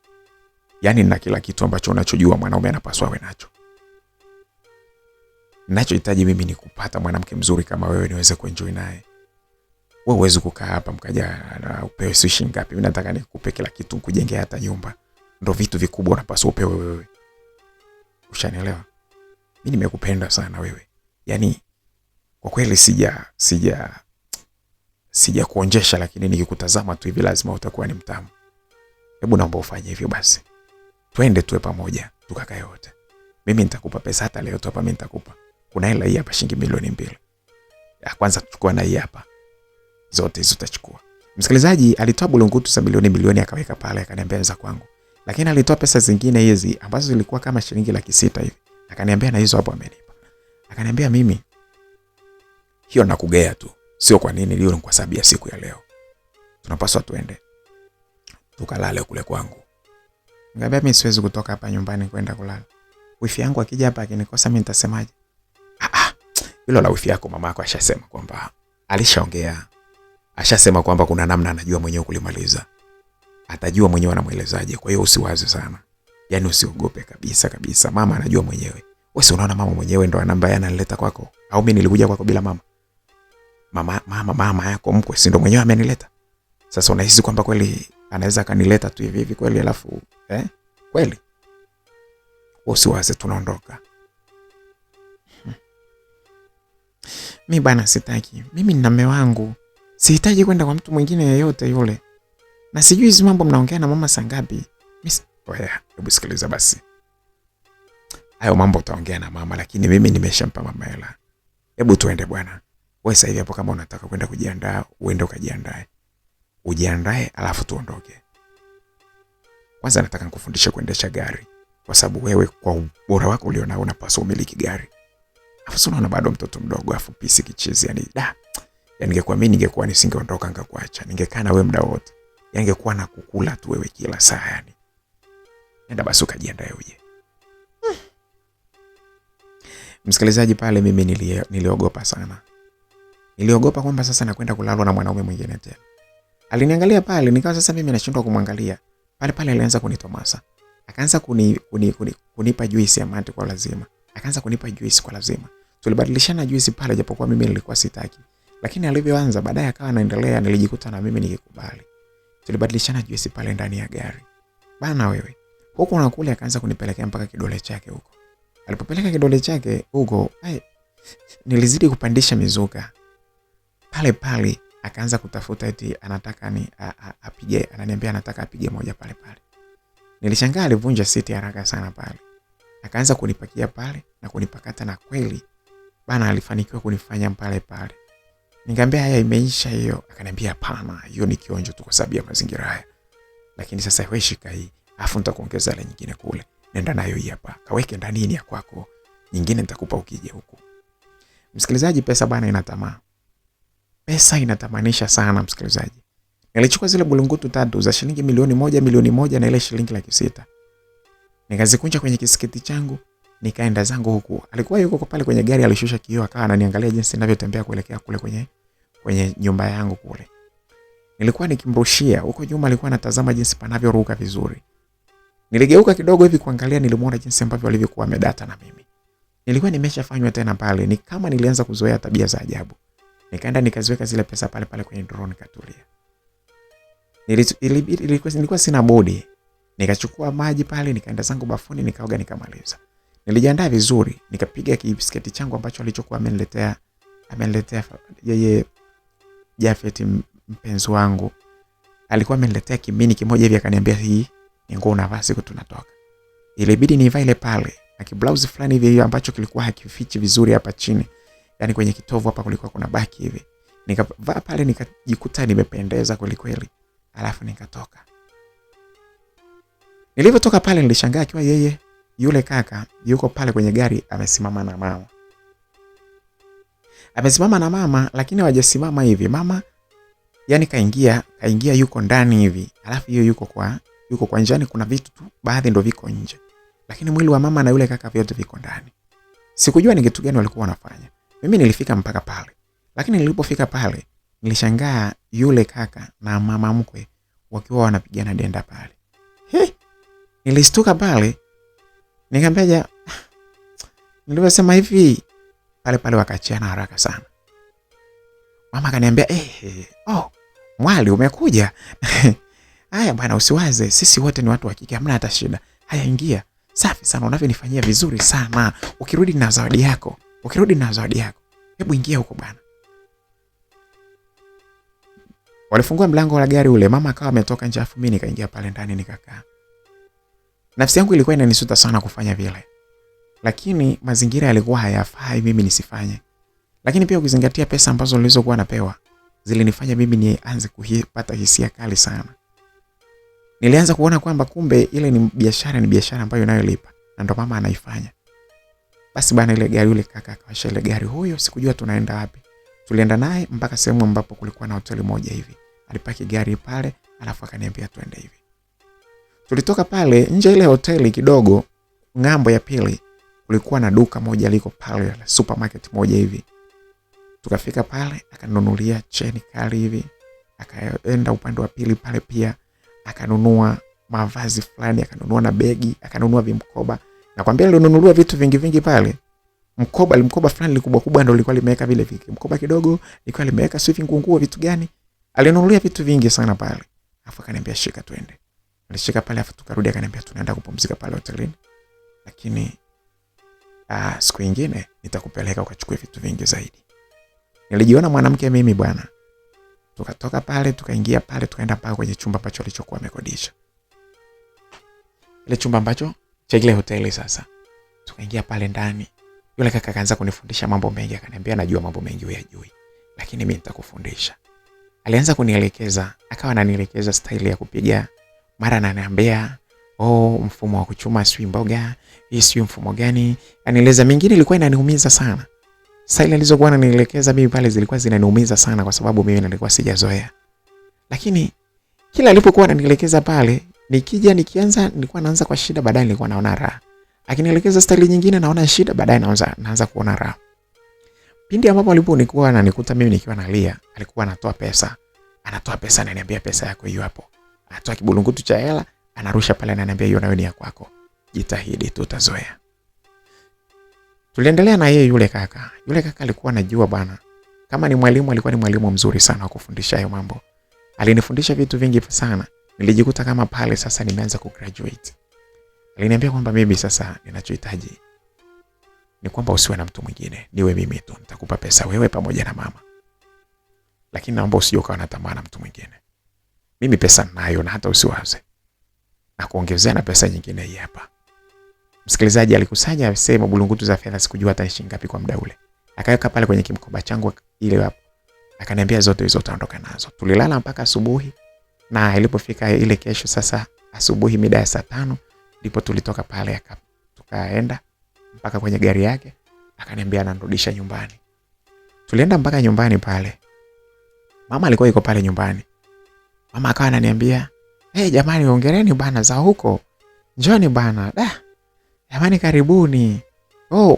Yaani nina kila kitu ambacho unachojua mwanaume anapaswa awe nacho. Ninachohitaji mimi ni kupata mwanamke mzuri kama wewe niweze kuenjoy naye. Wewe huwezi kukaa hapa mkaja na upewe shilingi ngapi. Mimi nataka nikupe kila kitu, nikujengea hata nyumba. Ndio vitu vikubwa unapaswa upewe wewe. Ushanielewa? Mimi nimekupenda sana wewe. Yaani kwa kweli sija kuonjesha, lakini nikikutazama tu hivi lazima utakuwa ni mtamu. Hebu naomba ufanye hivyo basi. twende tuwe pamoja tukakae wote. Mimi nitakupa pesa hata leo tu hapa, mimi nitakupa. Kuna hela hii hapa shilingi milioni 2. Ya kwanza tuchukua na hii hapa. Zote hizo tutachukua. Msikilizaji, alitoa bulungutu za milioni akaweka pale, akaniambia za kwangu. Lakini alitoa pesa zingine hizi ambazo zilikuwa kama shilingi 600 hivi. Akaniambia na hizo hapo amenipa. Akaniambia mimi hiyo nakugea tu. Sio kwa nini, hiyo ni kwa sababu ya siku ya leo. Tunapaswa tuende tukalale kule kwangu. Ngambia mimi siwezi kutoka hapa nyumbani kwenda kulala. Wifi yangu akija hapa akinikosa mimi nitasemaje? Hilo la wifi yako mamako ashasema kwamba alishaongea. Ashasema kwamba kuna namna anajua mwenyewe kulimaliza. Atajua mwenyewe anamuelezaje. Kwa hiyo usiwaze sana. Yaani usiogope kabisa. Mama anajua mwenyewe. Wewe si unaona mama mwenyewe ndo anamba analeta kwako? Au mimi nilikuja kwako bila mama? Mama yako mkwe si ndo mwenyewe amenileta. Sasa unahisi kwamba kweli anaweza kanileta tu hivi kweli alafu kweli? Usiwaze, tunaondoka. Mimi bana sitaki. Mimi nina mume wangu. Sihitaji kwenda kwa mtu mwingine yeyote yule. Na sijui hizo mambo mnaongea na mama saa ngapi. Hebu sikiliza basi. Hayo mambo utaongea na mama, lakini mimi nimeshampa mama hela. Hebu tuende bwana. Wewe sasa hivi hapo kama unataka kwenda kujiandaa, uende ukajiandae. Ujiandae alafu tuondoke. Kwanza nataka nikufundishe kuendesha gari, kwa sababu wewe kwa ubora wako ulionao unapaswa umiliki gari. Alafu unaona bado mtoto mdogo afu pisi kichizi yani ningekuwa mimi ningekuwa nisingeondoka nikakuacha. Ningekaa na wewe muda wote. Yangekuwa na kukula tu wewe kila saa yani. Nenda basi ukajiandae uje. Msikilizaji, pale mimi niliogopa sana. Niliogopa kwamba sasa nakwenda kulala na mwanaume mwingine tena. Aliniangalia pale nikawa sasa mimi nashindwa kumwangalia. Pale alianza kunitomasa. Akaanza kunipa juice ya mate kwa lazima. Akaanza kunipa juice kwa lazima. Tulibadilishana juice pale japokuwa mimi nilikuwa sitaki. Lakini alivyoanza baadaye akawa anaendelea, nilijikuta na mimi nikikubali. Tulibadilishana juice pale ndani ya gari. Bana wewe. Huko na kule akaanza kunipelekea mpaka kidole chake huko. Alipopeleka kidole chake huko, nilizidi kupandisha mizuka. Pale akaanza kutafuta eti anataka ni apige, ananiambia anataka apige moja pale. Nilishangaa alivunja siti haraka sana pale. Akaanza kunipakia pale na kunipakata, na kweli bana alifanikiwa kunifanya pale. Nikamwambia haya imeisha hiyo. Akaniambia hapana, hiyo ni kionjo tu kwa sababu ya mazingira haya. Lakini sasa wewe shika hii, afu nitakuongeza ile nyingine kule. Nenda nayo hii hapa. Kaweke ndani ni ya kwako. Nyingine nitakupa ukije huku. Msikilizaji, pesa bana inatamaa. Pesa inatamanisha sana msikilizaji. Nilichukua zile bulungutu 3 za shilingi milioni moja na ile shilingi 600. Nikazikunja kwenye kisiketi changu, nikaenda zangu huku. Alikuwa yuko pale kwenye gari, alishusha kioo akawa ananiangalia jinsi ninavyotembea kuelekea kule kwenye nyumba yangu kule. Nilikuwa nikimrushia huko nyuma, alikuwa anatazama jinsi panavyoruka vizuri. Niligeuka kidogo hivi kuangalia, nilimuona jinsi ambavyo alivyokuwa amedata na mimi. Nilikuwa nimeshafanywa tena pale, ni kama nilianza kuzoea tabia za ajabu. Nikaenda nikaziweka zile pesa pale kwenye drone nikatulia. Nilikuwa sina budi. Nikachukua maji pale, nikaenda zangu bafuni, nikaoga, nikamaliza. Nilijiandaa vizuri, nikapiga kibisketi changu ambacho alichokuwa ameniletea yeye Jafet, mpenzi wangu. Alikuwa ameniletea kimini kimoja hivi, akaniambia hii ni nguo unavaa siku tunatoka. Ilibidi nivae ile pale, na kiblousi fulani hivi ambacho kilikuwa hakifichi vizuri hapa chini. Yaani kwenye kitovu hapa kulikuwa kuna baki hivi. Nikavaa pale, nikajikuta nimependeza kweli. Alafu nikatoka. Nilipotoka pale nilishangaa akiwa yeye yule kaka yuko pale kwenye gari amesimama na mama. Amesimama na mama, lakini hawajasimama hivi. Mama yani kaingia yuko ndani hivi. Alafu hiyo yuko kwa njani, kuna vitu tu baadhi ndio viko nje. Lakini mwili wa mama na yule kaka vyote viko ndani. Sikujua ni kitu gani walikuwa wanafanya. Mimi nilifika mpaka pale. Lakini nilipofika pale nilishangaa yule kaka na mama mkwe wakiwa wanapigana denda pale. Nilistuka pale. Nikamwambia nilivyosema hivi pale wakachiana haraka sana. Mama akaniambia mwali umekuja. Haya bwana, usiwaze, sisi wote ni watu wa kike, hamna hata shida. Haya ingia. Safi sana, unavyonifanyia vizuri sana. Ukirudi na zawadi yako. Hebu ingia huko bwana. Walifungua mlango wa gari ule, mama akawa ametoka nje, afu mimi nikaingia pale ndani nikakaa. Nafsi yangu ilikuwa inanisuta sana kufanya vile, lakini mazingira yalikuwa hayafai mimi nisifanye. Lakini pia ukizingatia pesa ambazo nilizokuwa napewa zilinifanya mimi nianze kupata hisia kali sana. Nilianza kuona kwamba kumbe ile ni biashara ambayo inayolipa na ndo mama anaifanya. Basi bana, ile gari, yule kaka akawasha ile gari, huyo sikujua tunaenda wapi. Tulienda naye mpaka sehemu ambapo kulikuwa na hoteli moja hivi. Alipaki gari pale, alafu akaniambia tuende hivi. Tulitoka pale nje ile hoteli kidogo, ngambo ya pili kulikuwa na duka moja liko pale, supermarket moja hivi. Tukafika pale, akanunulia cheni kali hivi. Akaenda upande wa pili pale pia akanunua mavazi fulani, akanunua na begi, akanunua vimkoba. Nakwambia alinunuliwa vitu vingi pale. Mkoba fulani likubwa kubwa ndio lilikuwa limeweka vile viki. Mkoba kidogo lilikuwa limeweka swifi nguo vitu gani. Alinunulia vitu vingi sana pale. Alafu akaniambia shika twende. Alishika pale, alafu tukarudi, akaniambia tunaenda kupumzika pale hotelini. Lakini siku nyingine nitakupeleka ukachukue vitu vingi zaidi. Nilijiona mwanamke mimi bwana. Tukatoka pale, tukaingia pale, tukaenda pale kwenye chumba ambacho alichokuwa amekodisha. Ile chumba ambacho cha ile hoteli sasa. Tukaingia pale ndani. Yule kaka akaanza kunifundisha mambo mengi, akaniambia najua mambo mengi hujui, lakini mimi nitakufundisha. Alianza kunielekeza, akawa ananielekeza style ya kupiga. Mara ananiambia, mfumo wa kuchuma swi mboga, hii sio mfumo gani? Anieleza mengine ilikuwa inaniumiza sana. Style alizokuwa ananielekeza mimi pale zilikuwa zinaniumiza sana kwa sababu mimi nilikuwa sijazoea. Lakini kila alipokuwa ananielekeza pale, nikianza nilikuwa naanza kwa shida, baadaye nilikuwa naona raha. Akinielekeza style nyingine naona shida, baadaye naanza kuona raha. Pindi ambapo alikuwa ananikuta mimi nikiwa nalia, alikuwa anatoa pesa. Anatoa pesa, ananiambia pesa yako hiyo hapo. Anatoa kibulungutu cha hela, anarusha pale, ananiambia hiyo nayo ni ya kwako. Jitahidi tu utazoea. Tuliendelea na yeye yule kaka. Yule kaka alikuwa anajua bwana. Kama ni mwalimu, alikuwa ni mwalimu mzuri sana wa kufundisha hayo mambo. Alinifundisha vitu vingi sana. Nilijikuta kama pale sasa nimeanza kugraduate. Aliniambia kwamba mimi sasa ninachohitaji ni kwamba usiwe na mtu mwingine, niwe mimi tu. Nitakupa pesa wewe pamoja na mama. Lakini naomba usije ukawa na tamaa na mtu mwingine. Mimi pesa ninayo na hata usiwaze. Na kuongezea na pesa nyingine hii hapa. Msikilizaji, alikusanya sema bulungutu za fedha, sikujua hata ni shilingi ngapi kwa muda ule. Akaweka pale kwenye kimkoba changu ile hapo. Akaniambia zote hizo utaondoka nazo. Tulilala mpaka asubuhi, na ilipofika ile kesho sasa asubuhi mida ya saa 5 ndipo tulitoka pale, tukaenda mpaka kwenye gari yake, akaniambia anarudisha nyumbani. Tulienda mpaka nyumbani pale. Mama alikuwa yuko pale nyumbani. Mama akawa ananiambia, jamani hongereni bana za huko. Njoni bana. Jamani karibuni.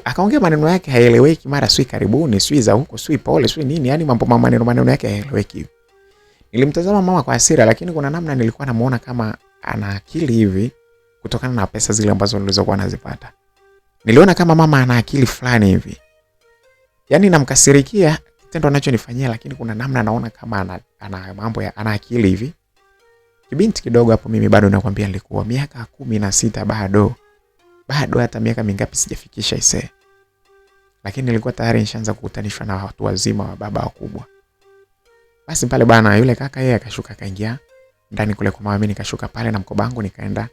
Akaongea maneno yake haeleweki, mara sui karibuni, sui za huko, sui pole, sui nini, yani maneno yake haeleweki. Nilimtazama mama kwa hasira, lakini kuna namna nilikuwa namuona kama ana akili hivi kutokana na pesa zile ambazo nilizokuwa nazipata. Niliona kama mama ana akili fulani hivi. Yaani namkasirikia kitendo anachonifanyia, lakini kuna namna naona kama ana mambo ya ana akili hivi. Kibinti kidogo hapo, mimi bado nakwambia nilikuwa miaka 16 bado hata miaka mingapi sijafikisha ise. Lakini nilikuwa tayari nishaanza kukutanishwa na watu wazima wa baba wakubwa. Basi pale bana, yule kaka yeye akashuka kaingia ndani kule kwa mama, mimi nikashuka pale na mkoba wangu nikaenda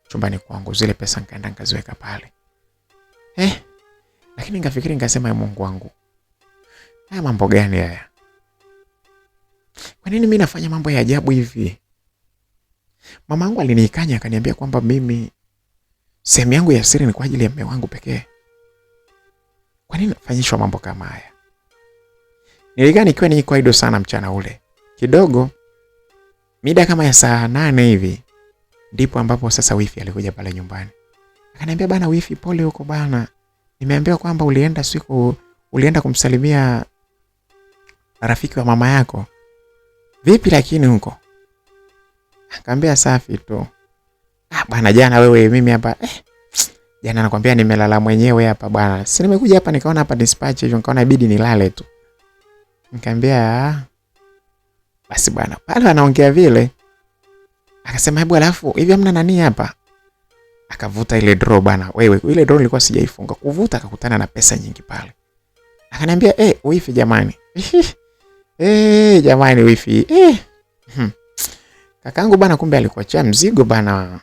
chumbani kwangu. Zile pesa nikaenda nikaziweka pale. Lakini nikafikiri nikasema, Mungu wangu, haya mambo gani haya? Kwa nini mimi nafanya mambo ya ajabu hivi? Mamangu alinikanya akaniambia kwamba mimi sehemu yangu ya siri ni kwa ajili ya mume wangu pekee. Kwa nini nafanyishwa mambo kama haya? Nilikaa nikiwa niko idle sana mchana ule. Kidogo mida kama ya saa 8 hivi ndipo ambapo sasa wifi alikuja pale nyumbani. Akaniambia, bana wifi, pole huko bana. Nimeambiwa kwamba ulienda kumsalimia rafiki wa mama yako. Vipi lakini huko? Akamwambia safi tu. Bana jana wewe mimi hapa jana nakwambia nimelala mwenyewe hapa bwana. Si nimekuja hapa nikaona hapa dispatch hivyo nikaona ibidi nilale tu. Nikamwambia basi bwana. Pale anaongea vile. Akasema hebu alafu hivi hamna nani hapa? Akavuta ile draw bana. Wewe ile draw ilikuwa sijaifunga. Kuvuta akakutana na pesa nyingi pale. Akaniambia wifi jamani. Jamani wifi. Kakangu bana kumbe alikuwa cha mzigo bana.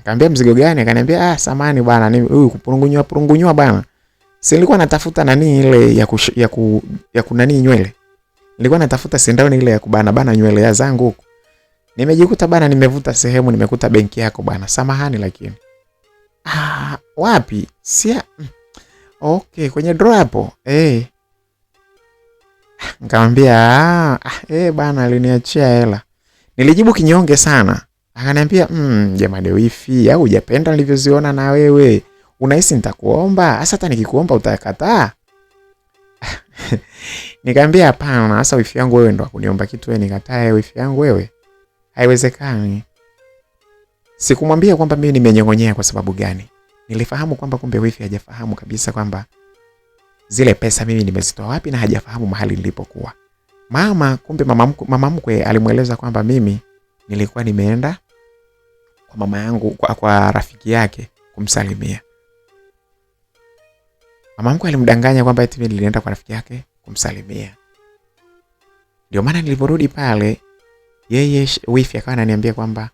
Nikamwambia mzigo gani? Akaniambia samani bwana, ni huyu kupurungunywa bwana. Si nilikuwa natafuta nani ile ya kunani nywele. Nilikuwa natafuta sindano ile ya kubana nywele ya zangu huko. Nimejikuta bana nimevuta sehemu, nimekuta benki yako bana. Samahani lakini. Wapi? Okay, kwenye draw hapo. Nikamwambia bana aliniachia hela. Nilijibu kinyonge sana. Akaniambia jamani wifi, au hujapenda nilivyoziona na wewe? Unahisi nitakuomba? Hasa hata nikikuomba utakataa? Nikamwambia hapana, hasa wifi yangu wewe ndo akuniomba kitu wewe nikatae wifi yangu wewe? Haiwezekani. Sikumwambia kwamba mimi nimenyongonyea kwa sababu gani. Nilifahamu kwamba kumbe wifi hajafahamu kabisa kwamba zile pesa mimi nimezitoa wapi, na hajafahamu mahali nilipokuwa. Kumbe mama mkwe alimueleza kwamba mimi nilikuwa nimeenda kwa mama yangu kwa rafiki yake kumsalimia. Mama mkwe alimdanganya kwamba eti mimi nilienda kwa rafiki yake kumsalimia. Ndio maana niliporudi pale, yeye wifi akawa ananiambia kwamba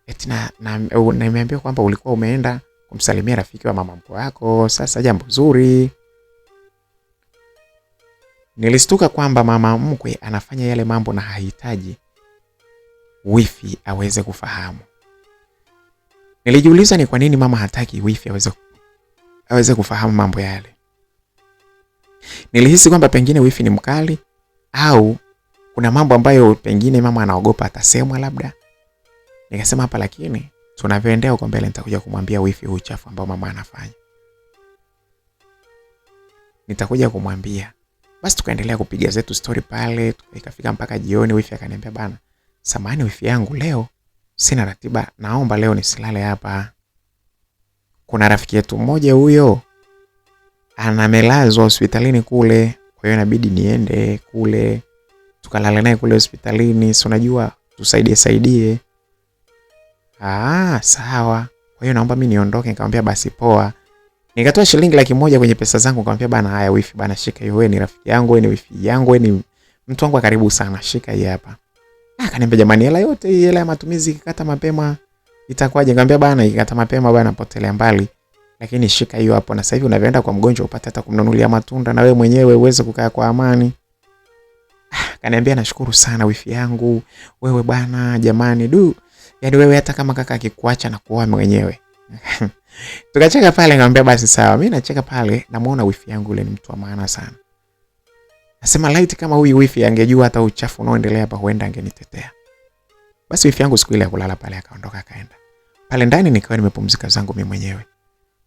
eti na nimeambiwa kwamba ulikuwa umeenda kumsalimia rafiki wa mama mkwe wako. Sasa jambo zuri. Nilistuka kwamba mama mkwe anafanya yale mambo na hahitaji wifi aweze kufahamu. Nilijiuliza ni kwa nini mama hataki wifi aweze kufahamu mambo yale. Nilihisi kwamba pengine wifi ni mkali, au kuna mambo ambayo pengine mama anaogopa atasemwa labda. Nikasema hapa lakini tunavyoendea huko mbele nitakuja kumwambia wifi uchafu ambao mama anafanya. Nitakuja kumwambia. Basi tukaendelea kupiga zetu story pale, ikafika mpaka jioni. Wifi akaniambia bana, samahani wifi yangu, leo sina ratiba, naomba leo nisilale hapa. Kuna rafiki yetu mmoja huyo anamelazwa hospitalini kule, kwa hiyo inabidi niende kule tukalala naye kule hospitalini, si unajua tusaidie. Sawa. Kwa hiyo naomba mimi niondoke. Nikamwambia basi poa. Nikatoa shilingi 100,000 kwenye pesa zangu, nikamwambia bana, haya wifi bana, shika hiyo, wewe ni rafiki yangu, wewe ni wifi yangu, wewe ni mtu wangu karibu sana, shika hii hapa. Akaniambia jamani, hela yote hii hela ya matumizi ikikata mapema itakuwaje? Nikamwambia bana, ikikata mapema bana potelea mbali, lakini shika hiyo hapo, na sasa hivi unavyoenda kwa mgonjwa upate hata kumnunulia matunda na wewe mwenyewe uweze kukaa kwa amani. Akaniambia nashukuru sana wifi yangu, wewe bana, jamani yaani wewe hata kama kaka akikuacha na kuoa mwenyewe. Tukacheka pale, nikamwambia basi sawa. Mimi nacheka pale, namuona wifi yangu yule ni mtu wa maana sana. Nasema light kama huyu wifi angejua hata uchafu unaoendelea hapa huenda angenitetea. Basi wifi yangu siku ile ya kulala pale akaondoka akaenda. Pale ndani nikawa nimepumzika zangu mimi mwenyewe.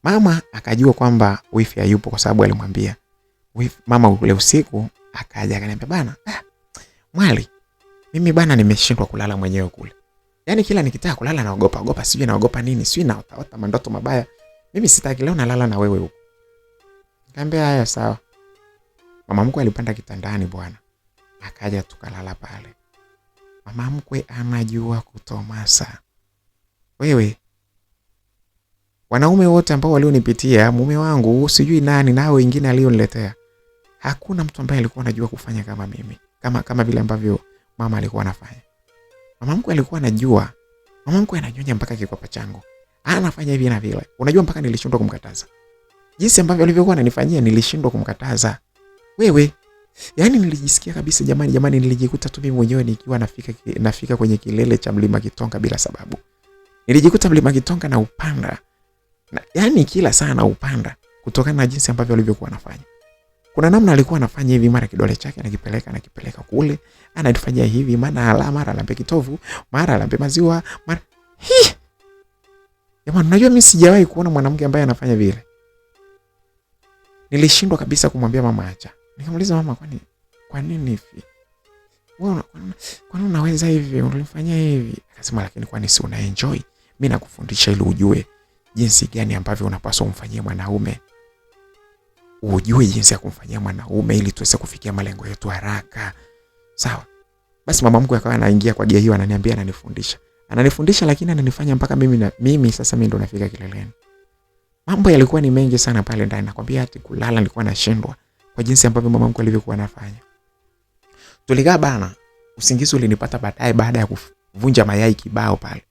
Mama akajua kwamba wifi hayupo kwa sababu alimwambia. Mama ule usiku akaja akaniambia bana, mwali, mimi bana nimeshindwa kulala mwenyewe kule. Yaani kila nikitaka kulala naogopa, sijui naogopa nini, sijui naota mandoto mabaya. Mimi sitaki, leo nalala na wewe huko. Nikamwambia haya sawa. Mama mkwe alipanda kitandani bwana. Akaja tukalala pale. Mama mkwe anajua kutomasa. Wewe, wanaume wote ambao walionipitia, mume wangu, sijui nani na wengine alioniletea, hakuna mtu ambaye alikuwa anajua kufanya kama mimi. Kama vile ambavyo mama alikuwa anafanya. Mama mkwe alikuwa anajua. Mama mkwe ananyonya mpaka kikwapa changu. Anafanya hivi na vile. Unajua mpaka nilishindwa kumkataza. Jinsi ambavyo alivyokuwa ananifanyia nilishindwa kumkataza. Wewe, yaani nilijisikia kabisa jamani nilijikuta tu mimi mwenyewe nikiwa nafika kwenye kilele cha mlima Kitonga bila sababu. Nilijikuta mlima Kitonga na upanda. Na yaani kila saa na upanda kutokana na jinsi ambavyo alivyokuwa anafanya. Kuna namna alikuwa anafanya hivi, mara kidole chake nakipeleka kule, anatufanyia hivi, mara alambe kitovu, mara alambe maziwa, mara jamani, unajua mimi sijawahi kuona mwanamke ambaye anafanya vile. Nilishindwa kabisa kumwambia mama acha. Nikamuuliza mama, kwa nini hivi? Wewe kwa nini unaweza hivi? Unanifanyia hivi? Akasema lakini kwani si una enjoy? Mimi nakufundisha ili ujue jinsi gani ambavyo unapaswa kumfanyia mwanaume. Ujue jinsi ya kumfanyia mwanaume ili tuweze kufikia malengo yetu haraka. Sawa. Basi mama mkwe akawa anaingia kwa gia hiyo, ananiambia ananifundisha lakini ananifanya mpaka mimi sasa mimi ndo nafika kileleni. Mambo yalikuwa ni mengi sana pale ndani, nakwambia hata kulala nilikuwa nashindwa kwa jinsi ambavyo mama mkwe alivyokuwa anafanya. Tulikaa bana, usingizi ulinipata baadaye baada ya kuvunja mayai kibao pale.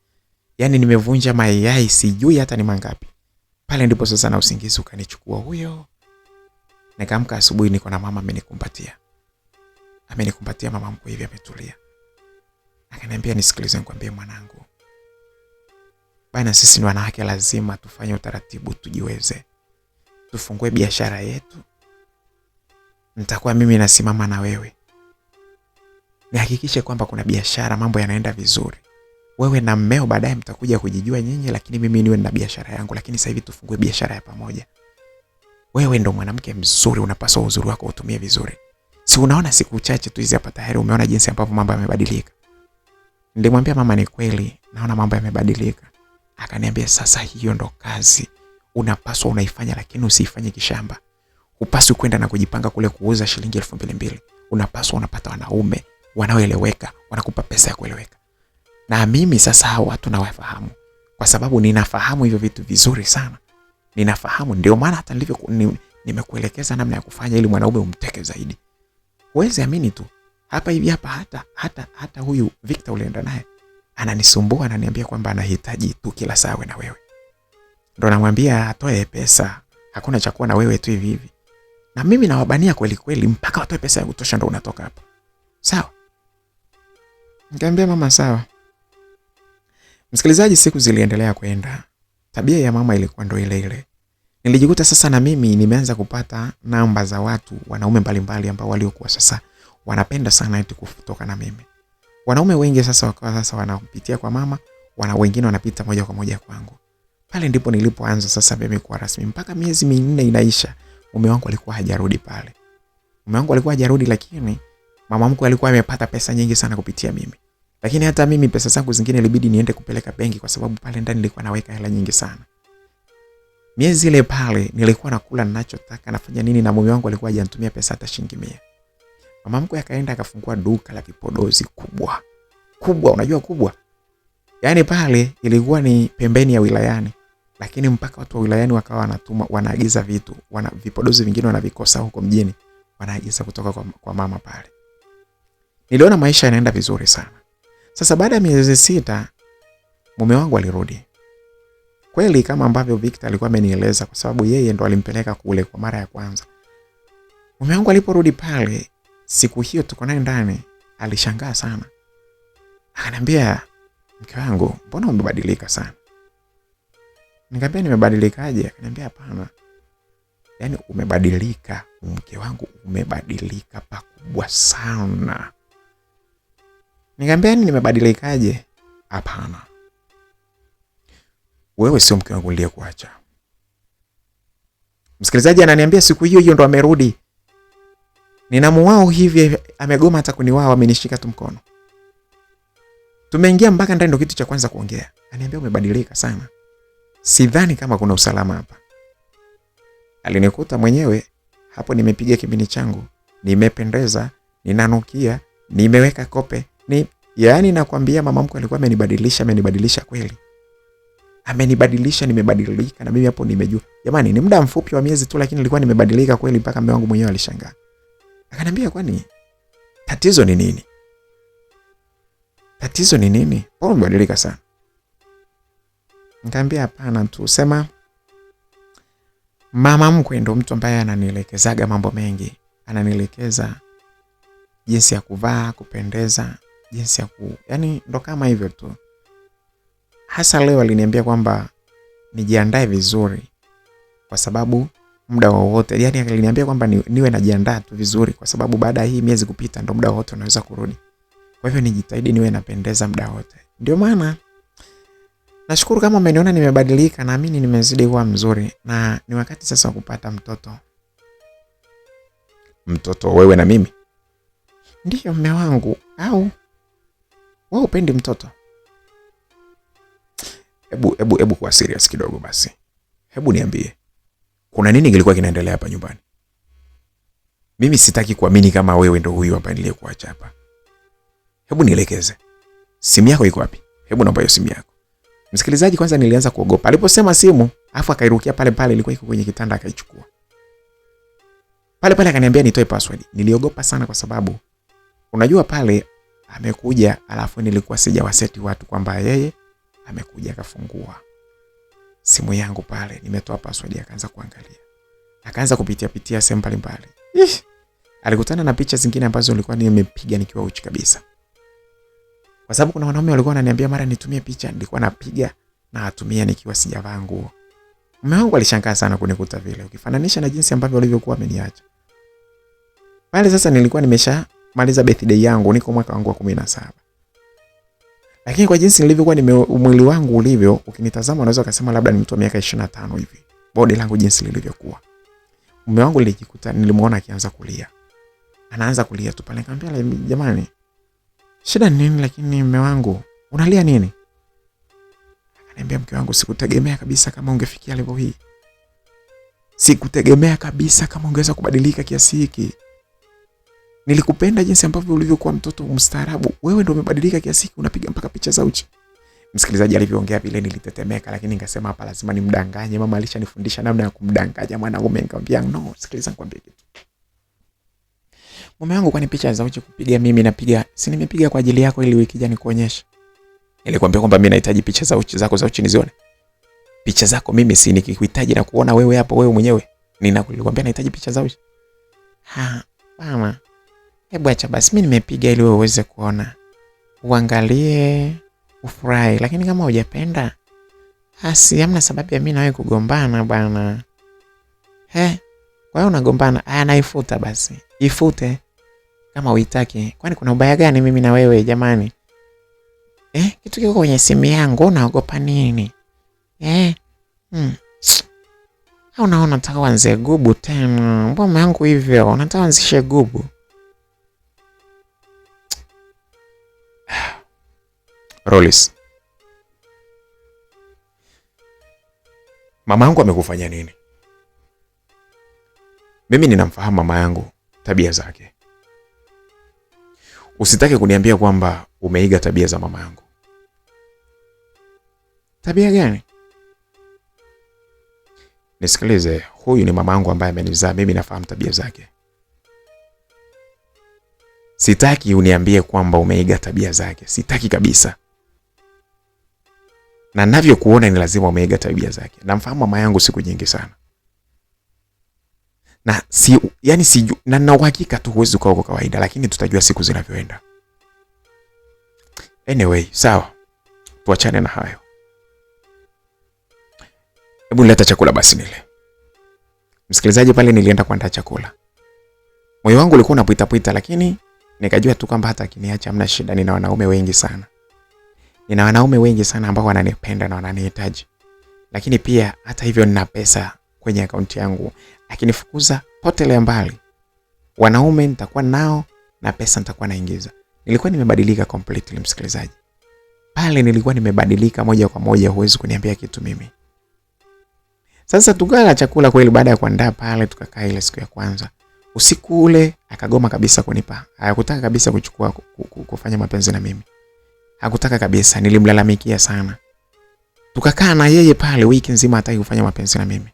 Yaani nimevunja mayai sijui hata ni mangapi. Pale ndipo sasa na usingizi ukanichukua huyo. Nikaamka asubuhi niko na mama amenikumbatia. Amenikumbatia mama mkwe hivi ametulia. Akaniambia nisikilize nikwambie mwanangu. Bana sisi ni wanawake lazima tufanye utaratibu tujiweze. Tufungue biashara yetu. Nitakuwa mimi nasimama na wewe. Nihakikishe kwamba kuna biashara mambo yanaenda vizuri. Wewe na mmeo baadaye mtakuja kujijua nyinyi, lakini mimi niwe na biashara yangu, lakini sasa hivi tufungue biashara ya pamoja. Wewe ndo mwanamke mzuri, unapaswa uzuri wako utumie vizuri. Si unaona siku chache tu hizi hapa tayari umeona jinsi ambavyo mambo yamebadilika. Nilimwambia mama ni kweli, naona mambo yamebadilika. Akaniambia sasa hiyo ndo kazi. Unapaswa unaifanya lakini usifanye kishamba. Upaswi kwenda na kujipanga kule kuuza shilingi 2,200. Unapaswa unapata wanaume wanaoeleweka, wanakupa pesa ya kueleweka. Na mimi sasa hao watu nawafahamu. Kwa sababu ninafahamu hivyo vitu vizuri sana. Ninafahamu ndio maana hata nilivyo nimekuelekeza namna ya kufanya ili mwanaume umteke zaidi. Huwezi amini tu. Hapa hivi hapa hata huyu Victor ulienda naye ananisumbua, ananiambia kwamba anahitaji tu kila saa na wewe. Ndio namwambia atoe pesa. Hakuna cha kuwa na wewe tu hivi hivi. Na mimi nawabania kweli kweli mpaka watoe pesa ya kutosha ndio unatoka hapa. Sawa? Nikamwambia mama sawa. Msikilizaji, siku ziliendelea kwenda. Tabia ya mama ilikuwa ndo ile ile. Nilijikuta sasa na mimi nimeanza kupata namba za watu, wanaume mbalimbali ambao waliokuwa sasa wanapenda sana eti kutoka na mimi. Wanaume wengi sasa wakawa sasa wanapitia kwa mama, wengine wanapita moja kwa moja kwangu. Pale ndipo nilipoanza sasa mimi kuwa rasmi. Mpaka miezi 4 inaisha, mume wangu alikuwa hajarudi pale. Mume wangu alikuwa hajarudi, lakini mama mkwe alikuwa amepata pesa nyingi sana kupitia mimi. Lakini hata mimi pesa zangu zingine ilibidi niende kupeleka benki kwa sababu pale ndani nilikuwa naweka hela nyingi sana. Miezi ile pale nilikuwa nakula ninachotaka, nafanya nini, na mume wangu alikuwa hajanitumia pesa hata shilingi 100. Mama mkwe akaenda akafungua duka la vipodozi kubwa. Kubwa, unajua kubwa? Yaani pale ilikuwa ni pembeni ya wilayani. Lakini mpaka watu wa wilayani wakawa wanatuma, wanaagiza vitu, vipodozi vingine wanavikosa huko mjini, wanaagiza kutoka kwa mama pale. Niliona maisha yanaenda vizuri sana. Sasa baada ya miezi 6 mume wangu alirudi. Kweli kama ambavyo Victor alikuwa amenieleza, kwa sababu yeye ndo alimpeleka kule kwa mara ya kwanza. Mume wangu aliporudi pale siku hiyo tuko naye ndani, alishangaa sana. Akaniambia, mke wangu, mbona umebadilika sana? Nikamwambia nimebadilikaje? Akaniambia hapana. Yaani umebadilika, mke wangu, umebadilika pakubwa sana. Nikamwambia nimebadilikaje? Hapana. Wewe sio mke wangu niliyekuacha. Msikilizaji ananiambia siku hiyo ndo amerudi. Ninamuwao hivi amegoma hata kuniwao, amenishika tu mkono. Tumeingia mpaka ndani ndo kitu cha kwanza kuongea. Ananiambia umebadilika sana. Sidhani kama kuna usalama hapa. Alinikuta mwenyewe hapo nimepiga kibini changu, nimependeza, ninanukia, nimeweka kope. Yaani nakwambia mama mkwe alikuwa amenibadilisha kweli. Amenibadilisha, nimebadilika, na mimi hapo nimejua. Jamani ni muda mfupi wa miezi tu, lakini nilikuwa nimebadilika kweli mpaka mume wangu mwenyewe alishangaa. Akaniambia kwani tatizo ni nini? Tatizo ni nini? Mbona umebadilika sana? Nikamwambia hapana tu, sema mama mkwe ndo mtu ambaye ananielekezaga mambo mengi. Ananielekeza jinsi ya kuvaa, kupendeza, jinsi ya yaani ndo kama hivyo tu. Hasa leo aliniambia kwamba nijiandae vizuri kwa sababu muda wowote, yaani aliniambia kwamba niwe najiandaa tu vizuri kwa sababu baada ya hii miezi kupita ndo muda wote unaweza kurudi. Kwa hivyo nijitahidi niwe napendeza muda wote. Ndio maana nashukuru kama umeniona nimebadilika, naamini nimezidi kuwa mzuri, na ni wakati sasa wa kupata mtoto. Mtoto wewe na mimi? Ndiyo mume wangu. Au wewe upendi mtoto? Hebu kwa serious kidogo basi. Hebu niambie. Kuna nini kilikuwa kinaendelea hapa nyumbani? Mimi sitaki kuamini kama wewe ndo huyu hapa niliyekuacha hapa. Hebu nielekeze. Simu yako iko wapi? Hebu naomba hiyo simu yako. Msikilizaji, kwanza nilianza kuogopa. Aliposema simu, afu akairukia pale ilikuwa iko kwenye kitanda akaichukua. Pale akaniambia nitoe password. Niliogopa sana kwa sababu unajua pale amekuja, alafu nilikuwa sijawaseti watu kwamba yeye amekuja akafungua simu yangu pale, nimetoa password, akaanza kuangalia. Akaanza kupitia sehemu mbalimbali. Alikutana na picha zingine ambazo nilikuwa nimepiga nikiwa uchi kabisa. Kwa sababu kuna wanaume walikuwa wananiambia mara nitumie picha, nilikuwa napiga na atumia nikiwa sijavaa nguo. Mume wangu alishangaa sana kunikuta vile, ukifananisha na jinsi ambavyo walivyokuwa ameniacha. Pale sasa nilikuwa nimeshamaliza birthday yangu, niko mwaka wangu wa 17. Lakini kwa jinsi nilivyokuwa mwili wangu ulivyo, ukinitazama unaweza kusema labda ni mtu wa miaka 25 hivi. Body langu jinsi lilivyokuwa. Mume wangu nilimuona akianza kulia. Anaanza kulia tu pale, nikamwambia jamani, shida ni nini? Lakini mume wangu, unalia nini? Akaniambia, mke wangu, sikutegemea kabisa kama ungefikia level hii. Sikutegemea kabisa kama ungeweza kubadilika kiasi hiki. Nilikupenda jinsi ambavyo ulivyokuwa mtoto mstaarabu. Wewe ndio umebadilika kiasi hiki, unapiga mpaka picha za uchi. Msikilizaji, alivyoongea vile nilitetemeka, lakini nikasema hapa lazima nimdanganye. Mama alishanifundisha namna ya kumdanganya mwanaume. Nikamwambia, no, sikiliza nikwambie kitu. Mume wangu, kwani picha za uchi kupiga mimi napiga? Si nimepiga kwa ajili yako ili wiki ijayo nikuonyeshe. Nilikwambia kwamba mimi nahitaji picha za uchi zako za uchi nizione. Picha zako mimi si nikikuhitaji na kuona wewe hapo wewe mwenyewe. Nilikwambia nahitaji picha za uchi. Mama. Hebu acha basi, mimi nimepiga ili wewe uweze kuona. Uangalie, ufurahi, lakini kama hujapenda, basi hamna sababu ya mimi na wewe kugombana bwana. Kwa hiyo unagombana, naifuta basi. Ifute kama uitaki. Kwani kuna ubaya gani mimi na wewe jamani? Kitu kiko kwenye simu yangu, unaogopa nini? Unaona nataka uanze gubu tena. Mbona yangu hivyo? Unataka uanzishe gubu? Rolis, mama yangu amekufanya nini? Mimi ninamfahamu mama yangu, tabia zake. Usitake kuniambia kwamba umeiga tabia za mama yangu. Tabia gani? Nisikilize, huyu ni mama yangu ambaye amenizaa, mimi nafahamu tabia zake. Sitaki uniambie kwamba umeiga tabia zake. Sitaki kabisa. Na ninavyokuona ni lazima umeiga tabia zake. Namfahamu mama yangu siku nyingi sana. Na na uhakika tu huwezi kwa kawaida, lakini tutajua siku zinavyoenda. Anyway, sawa. Tuachane na hayo. Hebu nileta chakula basi nile. Msikilizaji, pale nilienda kuandaa chakula. Moyo wangu ulikuwa unapita lakini nikajua tu kwamba hata akiniacha hamna shida. Nina wanaume wengi sana. Nina wanaume wengi sana ambao wananipenda na wananihitaji. Lakini pia hata hivyo nina pesa kwenye akaunti yangu. Akinifukuza potele mbali. Wanaume nitakuwa nao na pesa nitakuwa naingiza. Nilikuwa nimebadilika completely, msikilizaji. Pale nilikuwa nimebadilika moja kwa moja, huwezi kuniambia kitu mimi. Sasa tukala chakula kweli. Baada ya kuandaa pale, tukakaa ile siku ya kwanza. Usiku ule akagoma kabisa kunipa. Hakutaka kabisa kufanya mapenzi na mimi. Hakutaka kabisa, nilimlalamikia sana. Tukakaa na yeye pale wiki nzima hataki kufanya mapenzi na mimi.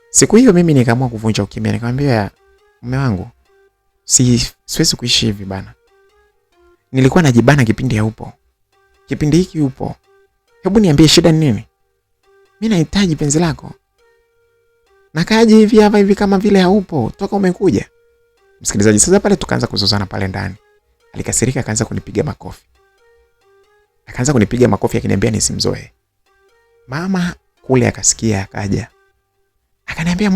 Siku hiyo mimi nikaamua kuvunja ukimya, nikamwambia, mume wangu, siwezi kuishi hivi bana. Nilikuwa najibana kipindi haupo. Kipindi hiki upo. Hebu niambie shida ni nini? Mimi nahitaji penzi lako. Nakaje hivi hapa hivi kama vile haupo toka umekuja. Msikilizaji, sasa pale tukaanza kuzozana pale ndani. Alikasirika, akaanza kunipiga makofi. Akaanza kunipiga makofi akiniambia nisimzoe. Mama kule akasikia, akaja. Akaniambia,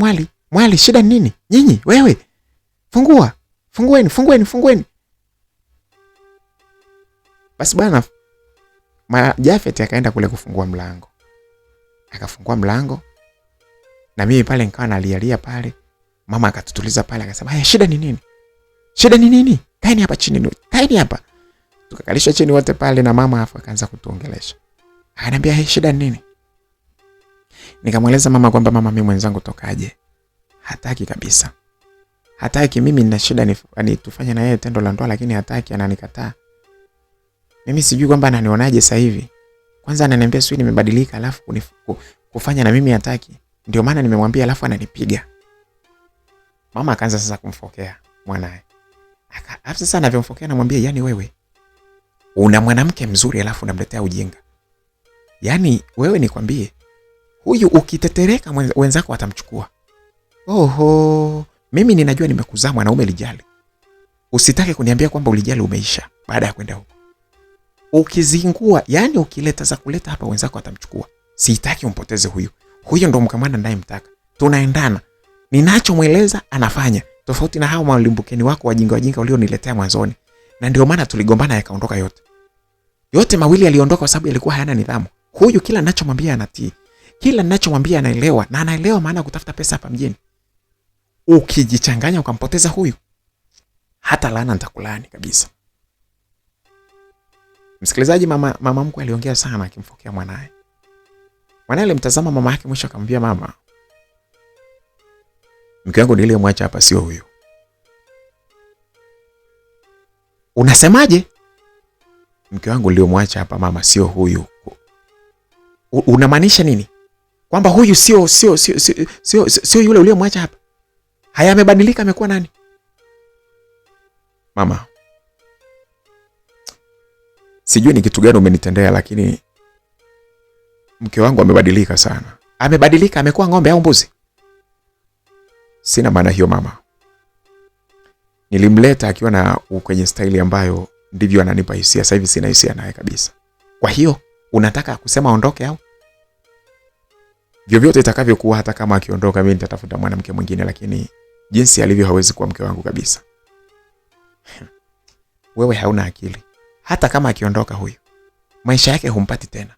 mwali shida ni nini? Nyinyi wewe. Fungueni. Basi bwana, Jafet akaenda kule kufungua mlango. Akafungua mlango. Na mimi pale nikawa nalialia pale. Mama akatutuliza pale, akasema, shida ni nini? Shida ni nini? Kaeni hapa chini. Kaeni hapa. Tukakalisha chini wote pale na mama afa akaanza kutuongelesha. Akaniambia, shida ni nini? Nikamweleza mama kwamba mama, mimi mwenzangu tokaje. Hataki kabisa. Hataki, mimi nina shida ni tufanye na yeye tendo la ndoa, lakini hataki, ananikataa. Mimi sijui kwamba ananionaje sasa hivi. Kwanza ananiambia sio nimebadilika, alafu kufanya na mimi hataki. Ndio maana nimemwambia, alafu ananipiga. Mama akaanza sasa kumfokea mwanae. Alafu sasa anavyomfokea namwambia, yani wewe una mwanamke mzuri alafu unamletea ujinga. Yaani wewe nikwambie, huyu ukitetereka wenzako watamchukua. Oho, mimi ninajua nimekuzaa mwanaume lijali. Usitake kuniambia kwamba ulijali umeisha baada ya kwenda huko. Ukizingua, yani ukileta za kuleta hapa wenzako watamchukua. Sitaki umpoteze huyu. Huyu ndo mkamanda ninayemtaka. Tunaendana. Ninachomweleza anafanya. Tofauti na hao malimbukeni wako wajinga ulioniletea mwanzoni. Na ndio maana tuligombana yakaondoka yote. Yote mawili aliondoka kwa sababu yalikuwa hayana nidhamu. Huyu kila ninachomwambia anatii. Kila ninachomwambia anaelewa, na anaelewa maana kutafuta pesa hapa mjini. Ukijichanganya ukampoteza huyu, hata laana nitakulaani kabisa. Msikilizaji, mama mkwe aliongea sana akimfokea mwanae. Mwanae alimtazama mama yake, mwisho akamwambia, mama, mke wangu niliyemwacha hapa sio huyu. Unasemaje? Mke wangu niliyemwacha hapa mama sio huyu. Unamaanisha nini? Kwamba huyu sio yule uliyemwacha hapa? Haya, amebadilika, amekuwa nani? Mama, sijui ni kitu gani umenitendea, lakini mke wangu amebadilika sana. Amebadilika, amekuwa ng'ombe au mbuzi? Sina maana hiyo mama. Nilimleta akiwa na kwenye staili ambayo ndivyo ananipa hisia. Sasa hivi sina hisia naye kabisa. Kwa hiyo unataka kusema aondoke au? Vyovyote itakavyokuwa, hata kama akiondoka mimi nitatafuta mwanamke mwingine, lakini jinsi alivyo hawezi kuwa mke wangu kabisa. Wewe hauna akili. Hata kama akiondoka huyu, maisha yake humpati tena.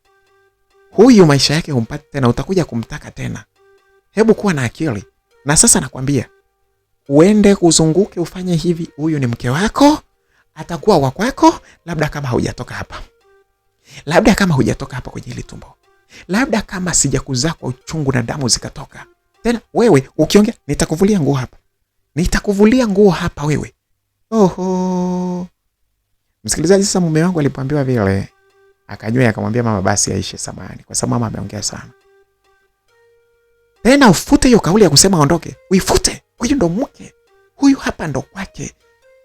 Huyu maisha yake humpati tena, utakuja kumtaka tena. Hebu kuwa na akili. Na sasa nakwambia, uende kuzunguke ufanye hivi, huyu ni mke wako, atakuwa wa kwako, labda kama hujatoka hapa. Labda kama hujatoka hapa kwenye hili tumbo. Labda kama sijakuzaa kwa uchungu na damu zikatoka. Tena wewe ukiongea nitakuvulia nguo hapa. Nitakuvulia nguo hapa wewe. Oho. Msikilizaji, sasa mume wangu alipoambiwa vile, akanywa akamwambia mama basi aishe samani, kwa sababu mama ameongea sana. Tena ufute hiyo kauli ya kusema aondoke. Uifute. Huyu ndo mke. Huyu hapa ndo kwake.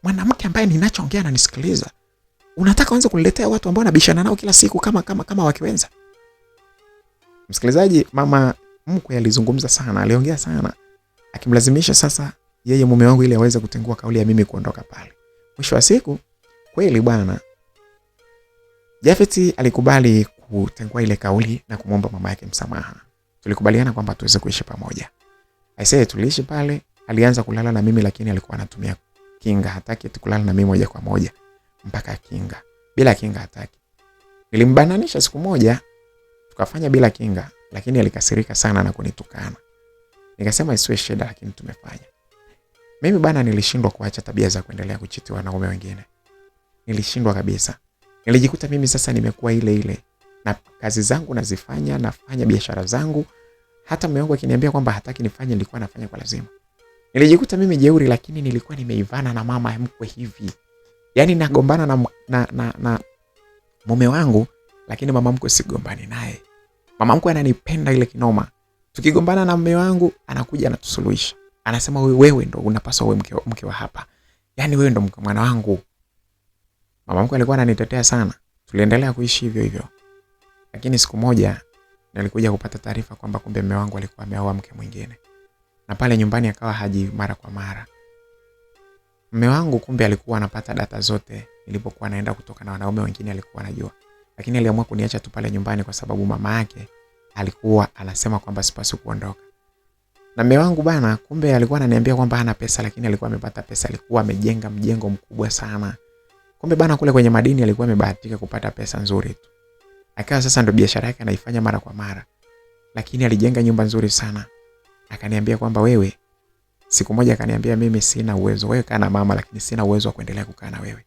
Mwanamke ambaye ninachoongea ananisikiliza. Unataka uanze kuniletea watu ambao nabishana nao kila siku kama wakiwenza? Msikilizaji, mama mkwe alizungumza sana, aliongea sana, akimlazimisha sasa yeye mume wangu ili aweze kutengua kauli ya mimi kuondoka pale. Mwisho wa siku kweli bwana Jafeti alikubali kutengua ile kauli na kumwomba mama yake msamaha. Tulikubaliana kwamba tuweze kuishi pamoja. Aisee, tuliishi pale, alianza kulala na mimi, lakini alikuwa anatumia kinga, hataki kulala na mimi moja kwa moja mpaka kinga. Bila kinga hataki. Nilimbananisha siku moja tukafanya bila kinga, lakini alikasirika sana na kunitukana. Nikasema isiwe shida, lakini tumefanya. Mimi bana nilishindwa kuacha tabia za kuendelea kuchiti wanaume wengine. Nilishindwa kabisa. Nilijikuta mimi sasa nimekuwa ile na kazi zangu nazifanya, nafanya biashara zangu. Hata mume wangu akiniambia kwamba hataki nifanye, nilikuwa nafanya kwa lazima. Nilijikuta mimi jeuri, lakini nilikuwa nimeivana na mama mkwe hivi. Yaani nagombana na mume wangu, lakini mama mkwe sigombani naye. Mama mkwe ananipenda ile kinoma. Tukigombana na mume wangu, anakuja anatusuluhisha. Anasema wewe ndo unapaswa uwe mke wa hapa. Yaani wewe ndo mke mwana wangu. Mama mkwe alikuwa ananitetea sana. Tuliendelea kuishi hivyo hivyo. Lakini siku moja nilikuja kupata taarifa kwamba kumbe mume wangu alikuwa ameoa mke mwingine. Na pale nyumbani akawa haji mara kwa mara. Mume wangu kumbe alikuwa anapata data zote nilipokuwa naenda kutoka na wanaume wengine, alikuwa anajua. Lakini aliamua kuniacha tu pale nyumbani kwa sababu mama yake alikuwa anasema kwamba sipaswi kuondoka. Na mume wangu bana kumbe alikuwa ananiambia kwamba hana pesa, lakini alikuwa amepata pesa, alikuwa amejenga mjengo mkubwa sana. Kumbe bana kule kwenye madini alikuwa amebahatika kupata pesa nzuri tu. Akawa sasa ndo biashara yake anaifanya mara kwa mara. Lakini alijenga nyumba nzuri sana. Akaniambia kwamba wewe, siku moja akaniambia mimi sina uwezo, wewe kaa na mama, lakini sina uwezo wa kuendelea kukaa na wewe.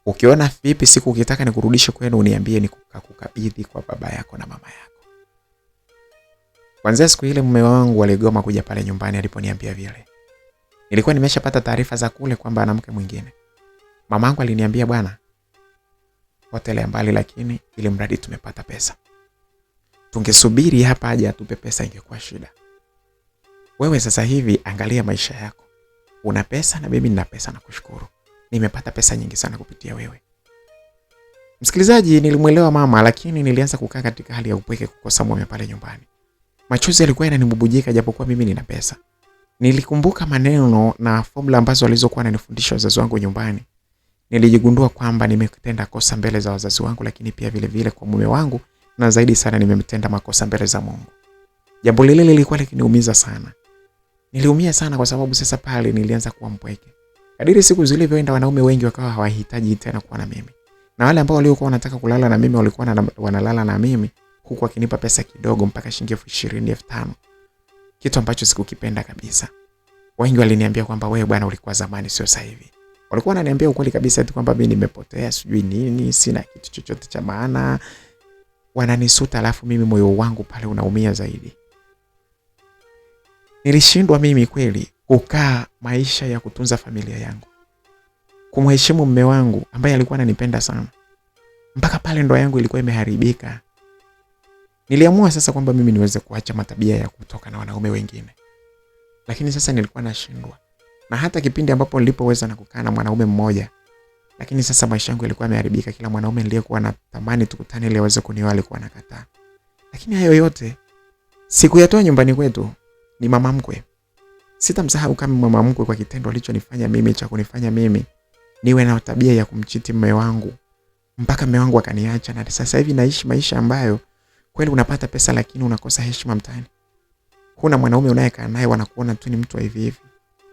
Ukiona vipi siku ukitaka nikurudishe kwenu uniambie, nikukabidhi kwa baba yako na mama yako. Kwanza siku ile mume wangu aligoma kuja pale nyumbani aliponiambia vile. Nilikuwa nimeshapata taarifa za kule kwamba ana mke mwingine. Mamangu aliniambia bwana, hoteli mbali, lakini ile mradi tumepata pesa. Tungesubiri hapa aje atupe pesa ingekuwa shida. Wewe sasa hivi angalia maisha yako. Una pesa na mimi nina pesa, na kushukuru. Nimepata pesa nyingi sana kupitia wewe. Msikilizaji, nilimuelewa mama, lakini nilianza kukaa katika hali ya upweke, kukosa mume pale nyumbani. Machozi yalikuwa yananibubujika japokuwa mimi nina pesa. Nilikumbuka maneno na formula ambazo walizokuwa wananifundisha wazazi wangu nyumbani. Nilijigundua kwamba nimetenda kosa mbele za wazazi wangu, lakini pia vile vile kwa mume wangu, na zaidi sana nimetenda makosa mbele za Mungu. Jambo lile lilikuwa likiniumiza sana. Niliumia sana kwa sababu sasa pale nilianza kuwa mpweke. Kadiri siku zilivyoenda, wanaume wengi wakawa hawahitaji tena kuwa na mimi. Na wale ambao walikuwa wanataka kulala na mimi walikuwa wanalala na mimi, huku wakinipa pesa kidogo mpaka shilingi 20,000, 5,000. Kitu ambacho sikukipenda kabisa. Wengi waliniambia kwamba wewe bwana ulikuwa zamani sio sasa hivi. Walikuwa wananiambia ukweli kabisa eti kwamba mimi nimepotea, sijui nini, sina kitu chochote cha maana. Wananisuta, alafu mimi moyo wangu pale unaumia zaidi. Nilishindwa mimi kweli kukaa maisha ya kutunza familia yangu, kumheshimu mume wangu ambaye alikuwa ananipenda sana. Mpaka pale ndoa yangu ilikuwa imeharibika. Niliamua sasa kwamba mimi niweze kuacha matabia ya kutoka na wanaume wengine. Lakini sasa nilikuwa nashindwa. Na hata kipindi ambapo nilipoweza na kukaa na mwanaume mmoja, lakini sasa maisha yangu yalikuwa yameharibika. Kila mwanaume niliyekuwa natamani tukutane ili aweze kunioa alikuwa anakataa. Lakini hayo yote sikuyatoa nyumbani kwetu. Ni mama mkwe. Sitamsahau kama mama mkwe kwa kitendo alichonifanya mimi, cha kunifanya mimi niwe na tabia ya kumchiti mume wangu mpaka mume wangu akaniacha. Na sasa hivi naishi maisha ambayo kweli unapata pesa lakini unakosa heshima mtaani. Kuna mwanaume unayekaa naye wanakuona tu ni mtu wa hivi hivi.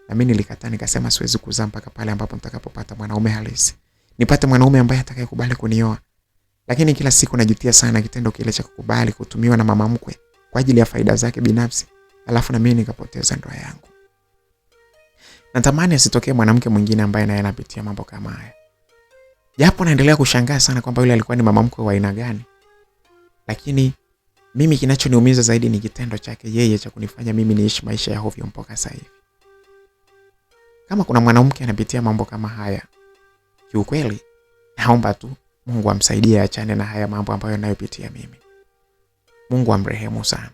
Na mimi nilikataa, nikasema siwezi kuzaa mpaka pale ambapo nitakapopata mwanaume halisi. Nipate mwanaume ambaye atakayekubali kunioa. Lakini kila siku najutia sana kitendo kile cha kukubali kutumiwa na mama mkwe kwa ajili ya faida zake binafsi, alafu na mimi nikapoteza ndoa yangu. Natamani asitokee mwanamke mwingine ambaye naye anapitia mambo kama haya. Japo naendelea kushangaa sana kwamba yule alikuwa ni mama mkwe wa aina gani. Lakini mimi kinachoniumiza zaidi ni kitendo chake yeye cha kunifanya mimi niishi maisha ya hovyo mpaka sasa hivi. Kama kuna mwanamke anapitia mambo kama haya, kiukweli naomba tu Mungu amsaidie aachane na haya mambo ambayo anayopitia mimi. Mungu amrehemu sana.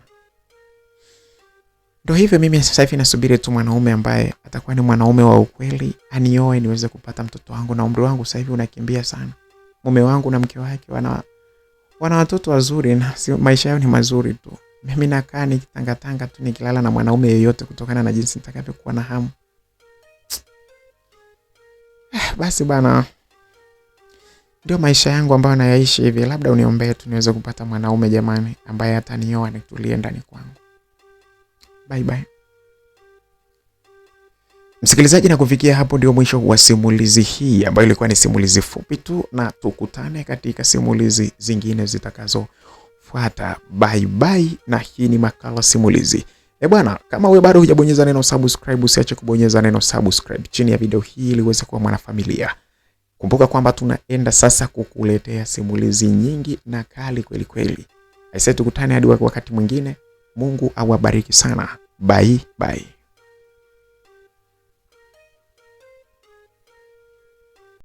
Ndio hivyo, mimi sasa hivi nasubiri tu mwanaume ambaye atakuwa ni mwanaume wa ukweli, anioe niweze kupata mtoto wangu, na umri wangu sasa hivi unakimbia sana. Mume wangu na mke wake wana watoto wazuri na maisha yao ni mazuri tu. Mimi nakaa nikitangatanga tu nikilala na mwanaume yeyote kutokana na jinsi nitakavyokuwa na hamu. Basi bana, ndio maisha yangu ambayo nayaishi hivi. Labda uniombee tu niweze kupata mwanaume jamani ambaye atanioa nitulie ndani kwangu. Bye bye. Msikilizaji, na kufikia hapo ndio mwisho wa simulizi hii ambayo ilikuwa ni simulizi fupi tu, na tukutane katika simulizi zingine zitakazofuata. Bye bye, na hii ni Makala Simulizi. Bwana, kama wewe bado hujabonyeza neno subscribe, usiache kubonyeza neno subscribe chini ya video hii ili uweze kuwa mwanafamilia. Kumbuka kwamba tunaenda sasa kukuletea simulizi nyingi na kali kweli kweli. Aise, tukutane hadi wakati mwingine. Mungu awabariki sana. Bye bye.